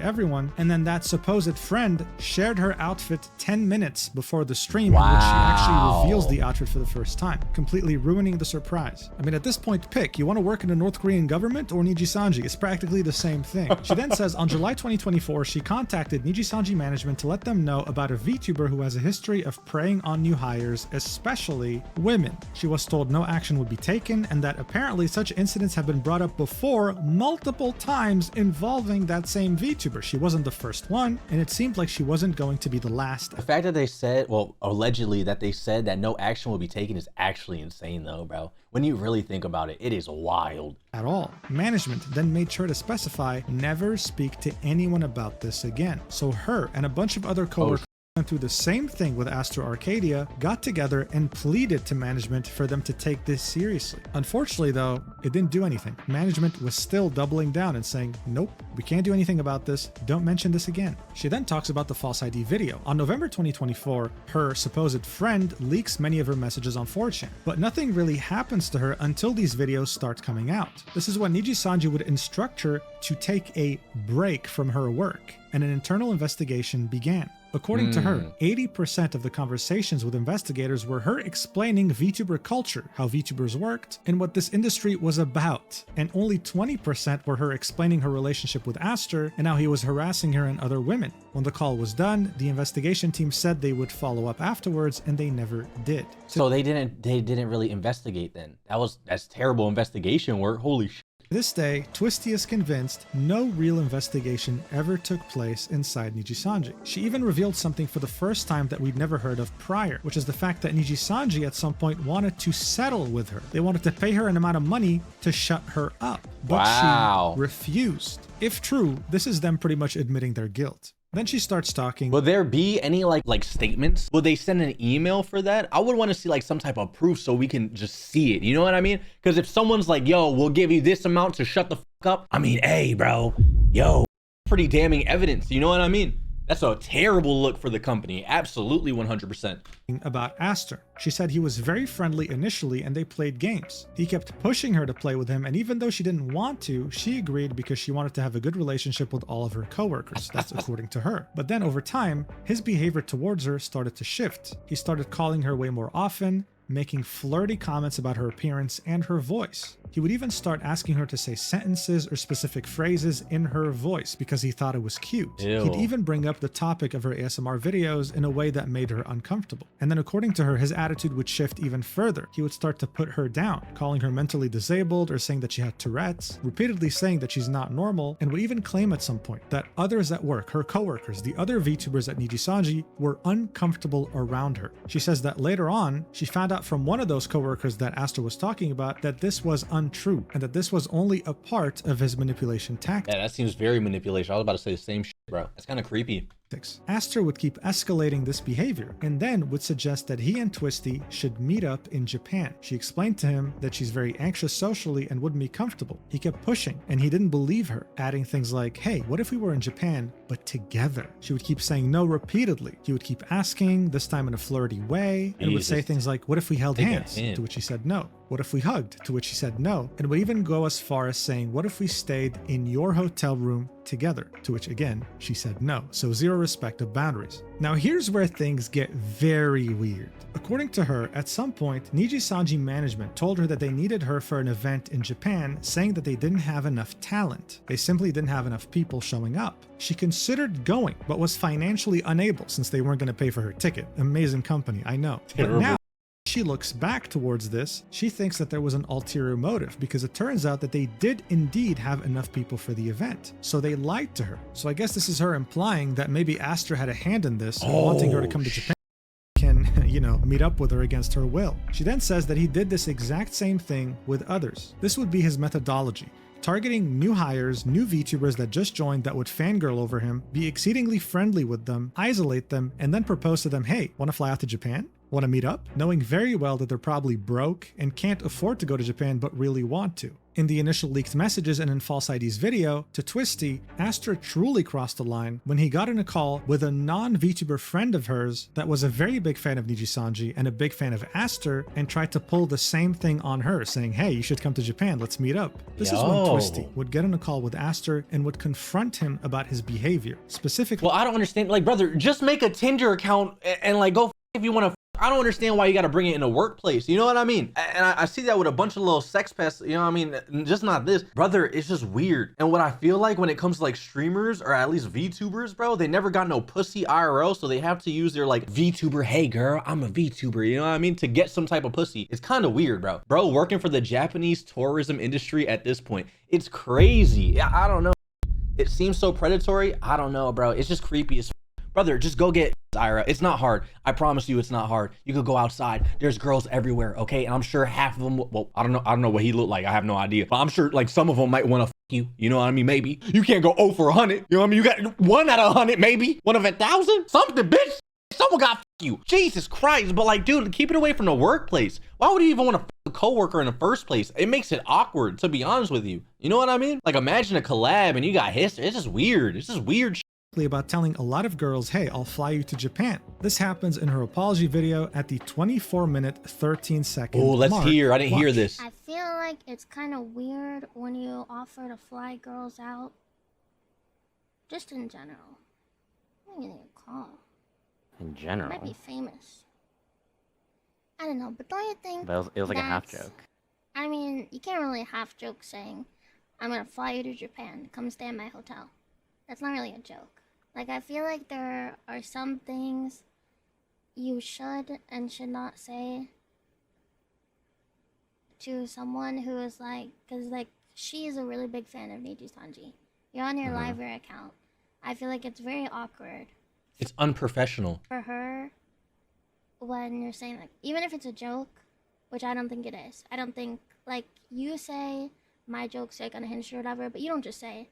everyone, and then that supposed friend shared her outfit 10 minutes before the stream in which she actually reveals the outfit for the first time, completely ruining the surprise. I mean, at this point, pick. You want to work in the North Korean government or Nijisanji? It's practically the same thing. She then says on July 2024, she contacted Nijisanji management to let them know about a VTuber who has a history of preying on new hires, especially women. She was told no action would be taken and that apparently such incidents have been brought up before multiple times involving that same VTuber. She wasn't the first one, and it seemed like she wasn't going to be the last.
The fact that they said, well, allegedly that they said that no action will be taken is actually insane though, bro. When you really think about it, it is wild.
At all. Management then made sure to specify never speak to anyone about this again. So her and a bunch of other coworkers went through the same thing with Astro Arcadia, got together and pleaded to management for them to take this seriously. Unfortunately though, it didn't do anything. Management was still doubling down and saying, nope, we can't do anything about this, don't mention this again. She then talks about the false ID video. On November 2024, her supposed friend leaks many of her messages on 4chan, but nothing really happens to her until these videos start coming out. This is when Nijisanji would instruct her to take a break from her work, and an internal investigation began. According to her, 80% of the conversations with investigators were her explaining VTuber culture, how VTubers worked, and what this industry was about. And only 20% were her explaining her relationship with Aster and how he was harassing her and other women. When the call was done, the investigation team said they would follow up afterwards, and they never did.
So they didn't really investigate then. That's terrible investigation work. Holy shit.
This day, Twisty is convinced no real investigation ever took place inside Nijisanji. She even revealed something for the first time that we'd never heard of prior, which is the fact that Nijisanji at some point wanted to settle with her. They wanted to pay her an amount of money to shut her up, but she refused. If true, this is them pretty much admitting their guilt. Then she starts talking.
Will there be any like statements? Will they send an email for that? I would want to see like some type of proof so we can just see it. You know what I mean? Because if someone's like, yo, we'll give you this amount to shut the fuck up. I mean, hey, bro, yo, pretty damning evidence. You know what I mean? That's a terrible look for the company. Absolutely 100%.
About Aster. She said he was very friendly initially and they played games. He kept pushing her to play with him, and even though she didn't want to, she agreed because she wanted to have a good relationship with all of her coworkers. That's according to her. But then over time, his behavior towards her started to shift. He started calling her way more often, making flirty comments about her appearance and her voice. He would even start asking her to say sentences or specific phrases in her voice because he thought it was cute.
Ew.
He'd even bring up the topic of her ASMR videos in a way that made her uncomfortable. And then according to her, his attitude would shift even further. He would start to put her down, calling her mentally disabled or saying that she had Tourette's, repeatedly saying that she's not normal, and would even claim at some point that others at work, her coworkers, the other VTubers at Nijisanji, were uncomfortable around her. She says that later on, she found out from one of those coworkers that Aster was talking about that this was untrue and that this was only a part of his manipulation tactic.
Yeah, that seems very manipulation. I was about to say the same shit, bro. That's kind of creepy.
Aster would keep escalating this behavior and then would suggest that he and Twisty should meet up in Japan. She explained to him that she's very anxious socially and wouldn't be comfortable. He kept pushing and he didn't believe her, adding things like, hey, what if we were in Japan, but together? She would keep saying no repeatedly. He would keep asking, this time in a flirty way, and would say things like, what if we held hands? To which he said no. What if we hugged? To which he said no. And would even go as far as saying, what if we stayed in your hotel room together? To which again, she said no. So zero respect of boundaries. Now here's where things get very weird. According to her, at some point, Nijisanji management told her that they needed her for an event in Japan, saying that they didn't have enough talent. They simply didn't have enough people showing up. She considered going, but was financially unable since they weren't going to pay for her ticket. Amazing company, I know. But now, she looks back towards this, she thinks that there was an ulterior motive because it turns out that they did indeed have enough people for the event. So they lied to her. So I guess this is her implying that maybe Aster had a hand in this, wanting her to come to Japan, can, meet up with her against her will. She then says that he did this exact same thing with others. This would be his methodology. Targeting new hires, new VTubers that just joined that would fangirl over him, be exceedingly friendly with them, isolate them, and then propose to them, hey, want to fly out to Japan? Want to meet up? Knowing very well that they're probably broke and can't afford to go to Japan but really want to. In the initial leaked messages and in False ID's video, to Twisty, Astra truly crossed the line when he got in a call with a non-VTuber friend of hers that was a very big fan of Nijisanji and a big fan of Aster and tried to pull the same thing on her, saying, hey, you should come to Japan, let's meet up. This is when Twisty would get in a call with Aster and would confront him about his behavior. Specifically,
well, I don't understand. Like, brother, just make a Tinder account and like go if you want to. I don't understand why you got to bring it in a workplace. You know what I mean? And I see that with a bunch of little sex pests. You know what I mean? Just not this. Brother, it's just weird. And what I feel like when it comes to like streamers or at least VTubers, bro, they never got no pussy IRL. So they have to use their like VTuber, hey girl, I'm a VTuber. You know what I mean? To get some type of pussy. It's kind of weird, bro. Bro, working for the Japanese tourism industry at this point. It's crazy. I don't know. It seems so predatory. I don't know, bro. It's just creepy as brother, just go get IRL. It's not hard. I promise you it's not hard. You could go outside. There's girls everywhere, okay? And I'm sure half of them, well, I don't know what he looked like. I have no idea. But I'm sure like some of them might want to you. You know what I mean? Maybe. You can't go 0 for 100. You know what I mean? You got 1 out of 100, maybe. 1 of 1,000? Something, bitch. Someone got you. Jesus Christ. But like, dude, keep it away from the workplace. Why would you even want to a coworker in the first place? It makes it awkward, to be honest with you. You know what I mean? Like, imagine a collab and you got history. It's just weird. It's just weird shit.
About telling a lot of girls, hey, I'll fly you to Japan. This happens in her apology video at the 24-minute, 13-second
Oh, let's
mark.
hear. I didn't hear this.
I feel like it's kind of weird when you offer to fly girls out. Just in general. I'm getting a call.
In general.
Might be famous. I don't know, but don't you think
But it was like a half
that's-
joke.
I mean, you can't really half joke saying, I'm gonna fly you to Japan, come stay in my hotel. That's not really a joke. Like, I feel like there are some things you should and should not say to someone who is like, because like, she is a really big fan of Niji Sanji. You're on your Liver account. I feel like it's very awkward
It's unprofessional.
for her when you're saying like, even if it's a joke, which I don't think it is. I don't think, like, you say my joke's like unhinged or whatever, but you don't just say,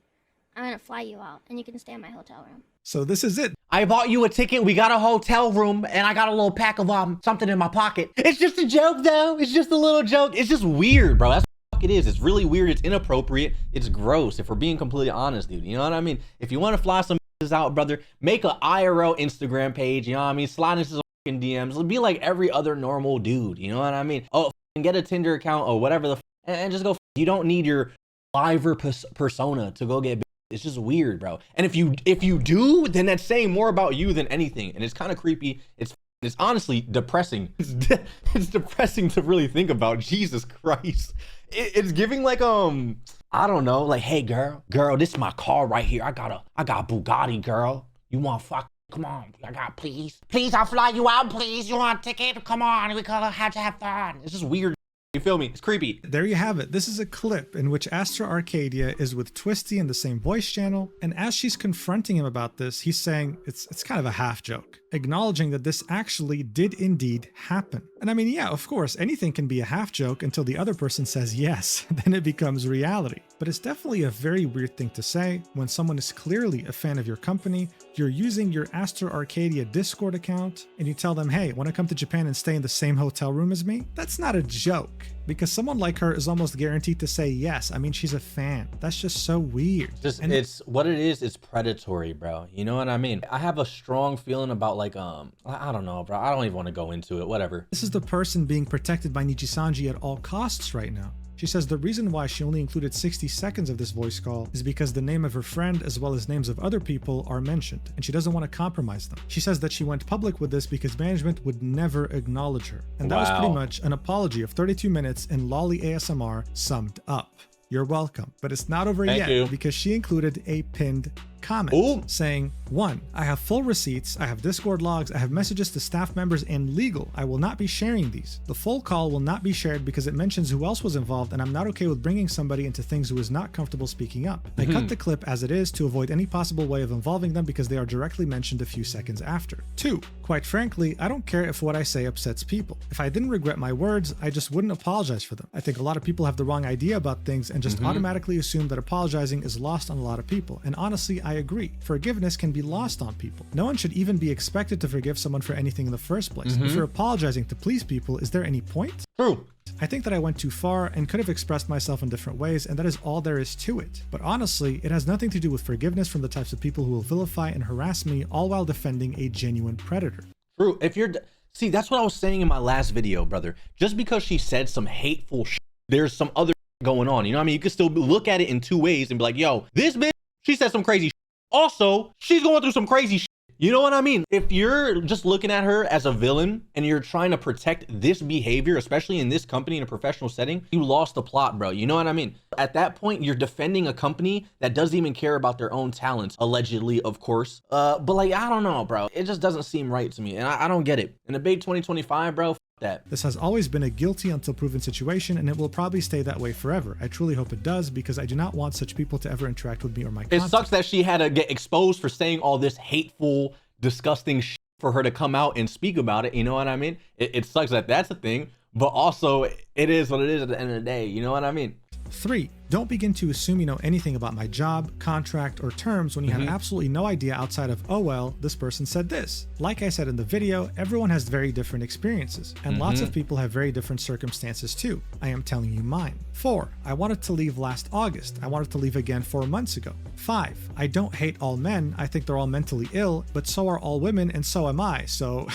I'm gonna fly you out and you can stay in my hotel room.
So this is it.
I bought you a ticket. We got a hotel room and I got a little pack of something in my pocket. It's just a joke though. It's just a little joke. It's just weird, bro. That's what it is. It's really weird. It's inappropriate. It's gross. If we're being completely honest, dude. You know what I mean? If you want to fly some out, brother, make a IRL Instagram page. You know what I mean? Slide into some DMs. Be like every other normal dude. You know what I mean? Oh, get a Tinder account or whatever and just go. You don't need your Liver persona to go get. It's just weird, bro. And if you do, then that's saying more about you than anything. And it's kind of creepy. It's honestly depressing. It's depressing to really think about. Jesus Christ. It's giving like I don't know, like, hey girl, this is my car right here. I got Bugatti, girl. You want fuck? Come on, please, I'll fly you out, please. You want a ticket? Come on, we gotta have to have fun. It's just weird. You feel me? It's creepy.
There you have it. This is a clip in which Astra Arcadia is with Twisty in the same voice channel, and as she's confronting him about this, he's saying it's kind of a half joke, acknowledging that this actually did indeed happen. And I mean, yeah, of course, anything can be a half joke until the other person says yes, then it becomes reality. But it's definitely a very weird thing to say when someone is clearly a fan of your company, you're using your Astra Arcadia Discord account, and you tell them, hey, want to come to Japan and stay in the same hotel room as me? That's not a joke. Because someone like her is almost guaranteed to say yes. I mean, she's a fan. That's just so weird.
It's what it is. It's predatory, bro. You know what I mean? I have a strong feeling about like, I don't know, bro. I don't even want to go into it. Whatever.
This is the person being protected by Nijisanji at all costs right now. She says the reason why she only included 60 seconds of this voice call is because the name of her friend as well as names of other people are mentioned, and she doesn't want to compromise them. She says that she went public with this because management would never acknowledge her. And that was pretty much an apology of 32 minutes in Lolly ASMR summed up. You're welcome. But it's not over yet because she included a pinned comment saying, 1, I have full receipts, I have Discord logs, I have messages to staff members and legal. I will not be sharing these. The full call will not be shared because it mentions who else was involved, and I'm not okay with bringing somebody into things who is not comfortable speaking up. I cut the clip as it is to avoid any possible way of involving them because they are directly mentioned a few seconds after. 2, quite frankly, I don't care if what I say upsets people. If I didn't regret my words, I just wouldn't apologize for them. I think a lot of people have the wrong idea about things and just automatically assume that apologizing is lost on a lot of people. And honestly, I agree. Forgiveness can be lost on people. No one should even be expected to forgive someone for anything in the first place. If you're apologizing to please people, is there any point?
True.
I think that I went too far and could have expressed myself in different ways, and that is all there is to it. But honestly, it has nothing to do with forgiveness from the types of people who will vilify and harass me, all while defending a genuine predator.
True. If you're, see, that's what I was saying in my last video, brother. Just because she said some hateful shit, there's some other going on. You know what I mean? You can still look at it in two ways and be like, yo, this bitch, she said some crazy shit. Also, she's going through some crazy shit. You know what I mean? If you're just looking at her as a villain and you're trying to protect this behavior, especially in this company in a professional setting, you lost the plot, bro. You know what I mean? At that point, you're defending a company that doesn't even care about their own talents, allegedly, of course. But like, I don't know, bro. It just doesn't seem right to me. And I don't get it. In the big 2025, bro, f that.
This has always been a guilty until proven situation, and it will probably stay that way forever. I truly hope it does, because I do not want such people to ever interact with me or my content.
It sucks that she had to get exposed for saying all this hateful, disgusting shit for her to come out and speak about it. You know what I mean? It sucks that that's a thing, but also it is what it is at the end of the day. You know what I mean?
3. Don't begin to assume you know anything about my job, contract, or terms when you have absolutely no idea outside of, oh well, this person said this. Like I said in the video, everyone has very different experiences, and lots of people have very different circumstances too. I am telling you mine. 4. I wanted to leave last August. I wanted to leave again 4 months ago. 5. I don't hate all men. I think they're all mentally ill, but so are all women, and so am I, so...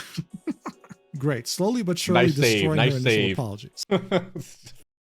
Great. Slowly but surely destroying her initial apologies.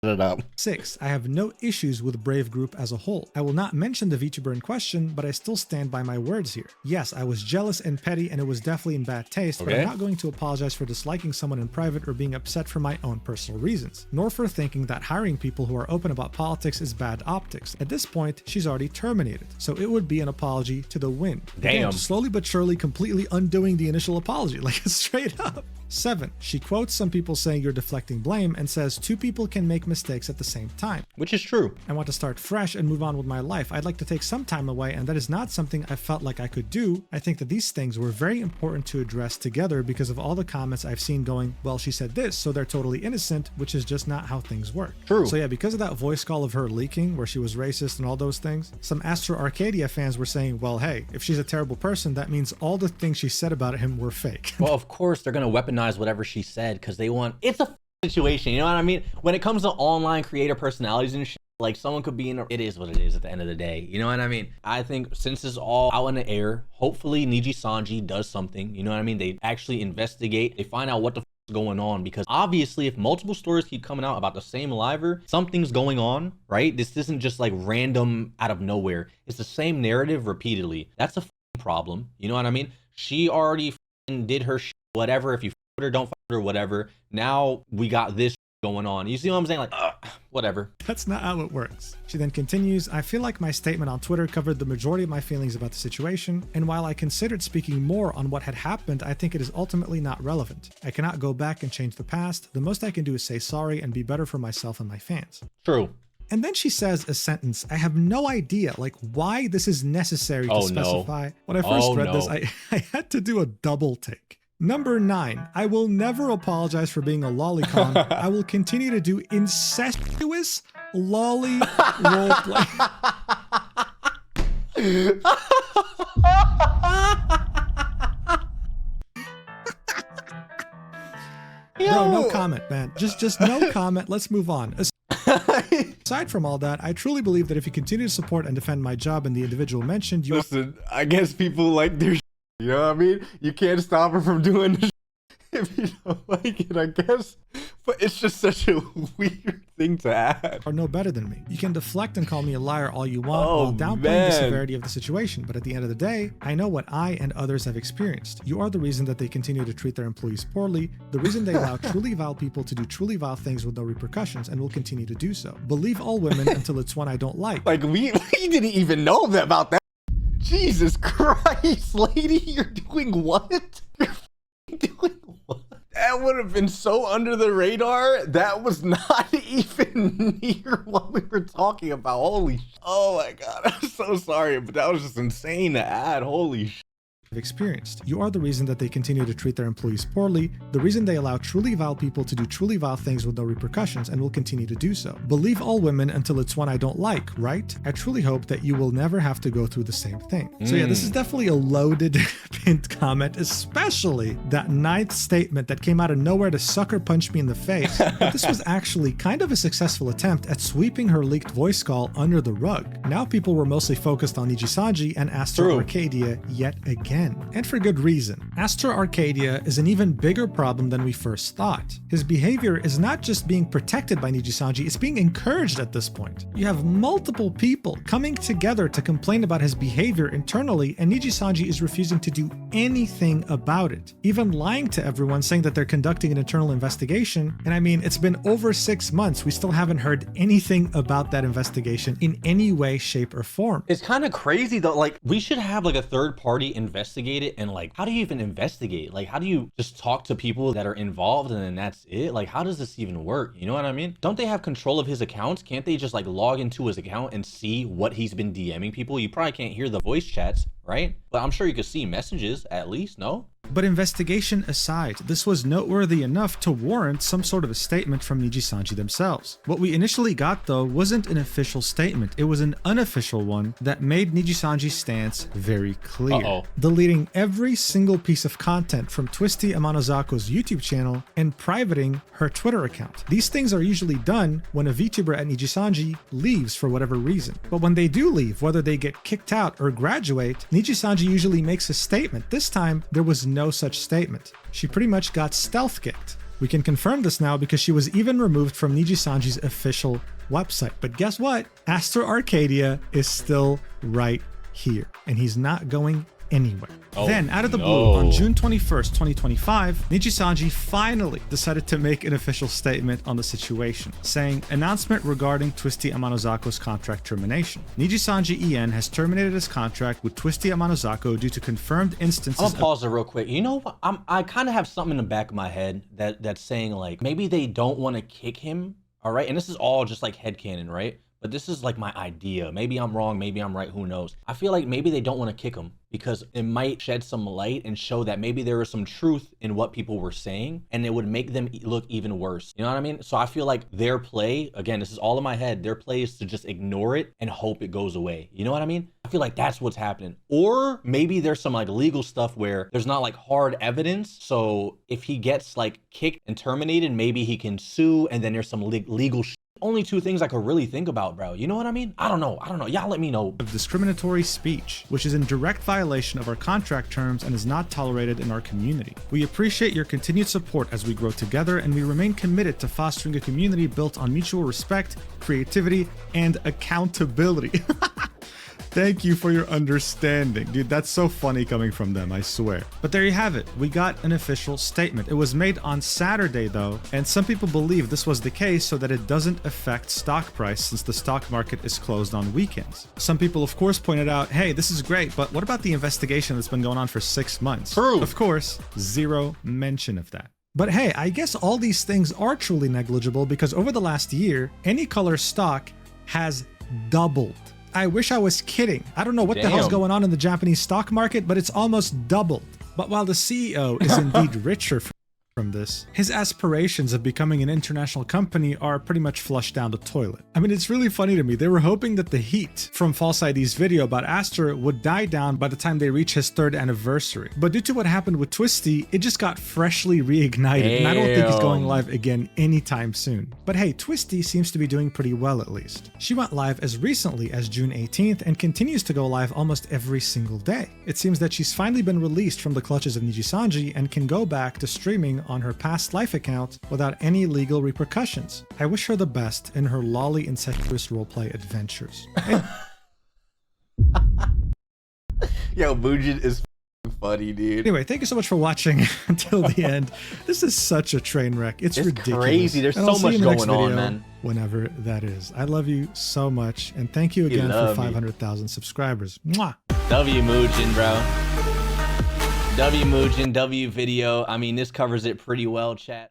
It up.
6. I have no issues with Brave Group as a whole. I will not mention the Vtuber in question, but I still stand by my words here. Yes, I was jealous and petty, and it was definitely in bad taste, but I'm not going to apologize for disliking someone in private or being upset for my own personal reasons, nor for thinking that hiring people who are open about politics is bad optics. At this point, she's already terminated, so it would be an apology to the wind.
Damn.
Again, slowly but surely completely undoing the initial apology, like straight up. 7. She quotes some people saying you're deflecting blame and says 2 people can make mistakes at the same time.
Which is true.
I want to start fresh and move on with my life. I'd like to take some time away, and that is not something I felt like I could do. I think that these things were very important to address together because of all the comments I've seen going, well, she said this, so they're totally innocent, which is just not how things work.
True.
So yeah, because of that voice call of her leaking where she was racist and all those things, some Astro Arcadia fans were saying, well, hey, if she's a terrible person, that means all the things she said about him were fake.
Well, of course, they're going to weaponize whatever she said because they want, it's a situation, you know what I mean? When it comes to online creator personalities and shit, like someone could be in it is what it is at the end of the day, you know what I mean? I think since it's all out in the air, hopefully Niji Sanji does something, you know what I mean? They actually investigate, they find out what the is going on, because obviously if multiple stories keep coming out about the same liver, something's going on, right? This isn't just like random out of nowhere. It's the same narrative repeatedly. That's a problem, you know what I mean? She already did her whatever. If you her, don't her, whatever. Now we got this going on. You see what I'm saying? Like, whatever.
That's not how it works. She then continues, I feel like my statement on Twitter covered the majority of my feelings about the situation, and while I considered speaking more on what had happened, I think it is ultimately not relevant. I cannot go back and change the past. The most I can do is say sorry and be better for myself and my fans.
True.
And then she says a sentence. I have no idea, like, why this is necessary to specify.
No.
When I first read this, I had to do a double take. Number 9, I will never apologize for being a lolicon. I will continue to do incestuous lolly roleplay. Bro, no comment, man. Just no comment. Let's move on. Aside from all that, I truly believe that if you continue to support and defend my job and the individual mentioned, you
listen, I guess people like their you know what I mean? You can't stop her from doing this if you don't like it, I guess. But it's just such a weird thing to add.
Are no better than me. You can deflect and call me a liar all you want while downplaying the severity of the situation, but at the end of the day, I know what I and others have experienced. You are the reason that they continue to treat their employees poorly, the reason they allow truly vile people to do truly vile things with no repercussions, and will continue to do so. Believe all women until it's one I don't like.
Like, we didn't even know about that. Jesus Christ, lady, you're doing what? You're doing what? That would have been so under the radar. That was not even near what we were talking about. Holy sh! Oh my God, I'm so sorry, but that was just insane to add. Holy sh!
experienced. You are the reason that they continue to treat their employees poorly, the reason they allow truly vile people to do truly vile things with no repercussions, and will continue to do so. Believe all women until it's one I don't like, right? I truly hope that you will never have to go through the same thing. So yeah, this is definitely a loaded pinned comment, especially that 9th statement that came out of nowhere to sucker punch me in the face. But this was actually kind of a successful attempt at sweeping her leaked voice call under the rug. Now people were mostly focused on Nijisanji and Astra Arcadia yet again. And for good reason. Astra Arcadia is an even bigger problem than we first thought. His behavior is not just being protected by Nijisanji, it's being encouraged at this point. You have multiple people coming together to complain about his behavior internally, and Nijisanji is refusing to do anything about it. Even lying to everyone, saying that they're conducting an internal investigation. And I mean, it's been over 6 months. We still haven't heard anything about that investigation in any way, shape, or form.
It's kind of crazy though. Like, we should have like a third party investigate it, and like, how do you even investigate? Like, how do you just talk to people that are involved and then that's it? Like, how does this even work? You know what I mean? Don't they have control of his accounts? Can't they just like log into his account and see what he's been DMing people? You probably can't hear the voice chats, right? But I'm sure you could see messages at least, no?
But investigation aside, this was noteworthy enough to warrant some sort of a statement from Nijisanji themselves. What we initially got though wasn't an official statement, it was an unofficial one that made Nijisanji's stance very clear. Deleting every single piece of content from Twisty Amanozako's YouTube channel and privating her Twitter account. These things are usually done when a VTuber at Nijisanji leaves for whatever reason. But when they do leave, whether they get kicked out or graduate, Nijisanji usually makes a statement. This time, there was no such statement. She pretty much got stealth kicked. We can confirm this now because she was even removed from Nijisanji's official website. But guess what? Astra Arcadia is still right here, and he's not going anywhere. Then, out of the blue, on June 21st, 2025, Nijisanji finally decided to make an official statement on the situation, saying, announcement regarding Twisty Amanozako's contract termination. Nijisanji EN has terminated his contract with Twisty Amanozako due to confirmed instances
I'm gonna pause it real quick. You know what? I kind of have something in the back of my head that's saying like, maybe they don't want to kick him, all right? And this is all just like headcanon, right? But this is like my idea. Maybe I'm wrong, maybe I'm right, who knows? I feel like maybe they don't want to kick him because it might shed some light and show that maybe there was some truth in what people were saying, and it would make them look even worse. You know what I mean? So I feel like their play, again, this is all in my head, their play is to just ignore it and hope it goes away. You know what I mean? I feel like that's what's happening. Or maybe there's some like legal stuff where there's not like hard evidence. So if he gets like kicked and terminated, maybe he can sue, and then there's some legal shit. Only two things I could really think about, bro. You know what I mean? I don't know. Y'all let me know.
Of discriminatory speech, which is in direct violation of our contract terms and is not tolerated in our community. We appreciate your continued support as we grow together, and we remain committed to fostering a community built on mutual respect, creativity, and accountability. Thank you for your understanding. Dude, that's so funny coming from them, I swear. But there you have it. We got an official statement. It was made on Saturday though, and some people believe this was the case so that it doesn't affect stock price since the stock market is closed on weekends. Some people of course pointed out, hey, this is great, but what about the investigation that's been going on for 6 months?
True.
Of course, zero mention of that. But hey, I guess all these things are truly negligible because over the last year, Any Color stock has doubled. I wish I was kidding. I don't know what the hell's going on in the Japanese stock market, but it's almost doubled. But while the CEO is indeed richer from this, his aspirations of becoming an international company are pretty much flushed down the toilet. I mean, it's really funny to me. They were hoping that the heat from False ID's video about Astra would die down by the time they reach his 3rd anniversary. But due to what happened with Twisty, it just got freshly reignited, and I don't think he's going live again anytime soon. But hey, Twisty seems to be doing pretty well at least. She went live as recently as June 18th and continues to go live almost every single day. It seems that she's finally been released from the clutches of Nijisanji and can go back to streaming on her past life account without any legal repercussions. I wish her the best in her lolly incestuous roleplay adventures.
Yo, Mujin is funny, dude.
Anyway, thank you so much for watching until the end. This is such a train wreck. It's ridiculous.
Crazy. There's so much going on, man.
Whenever that is. I love you so much, and thank you again for 500,000 subscribers. Mwah!
W Mujin, bro. W Mujin, W video. I mean, this covers it pretty well, chat.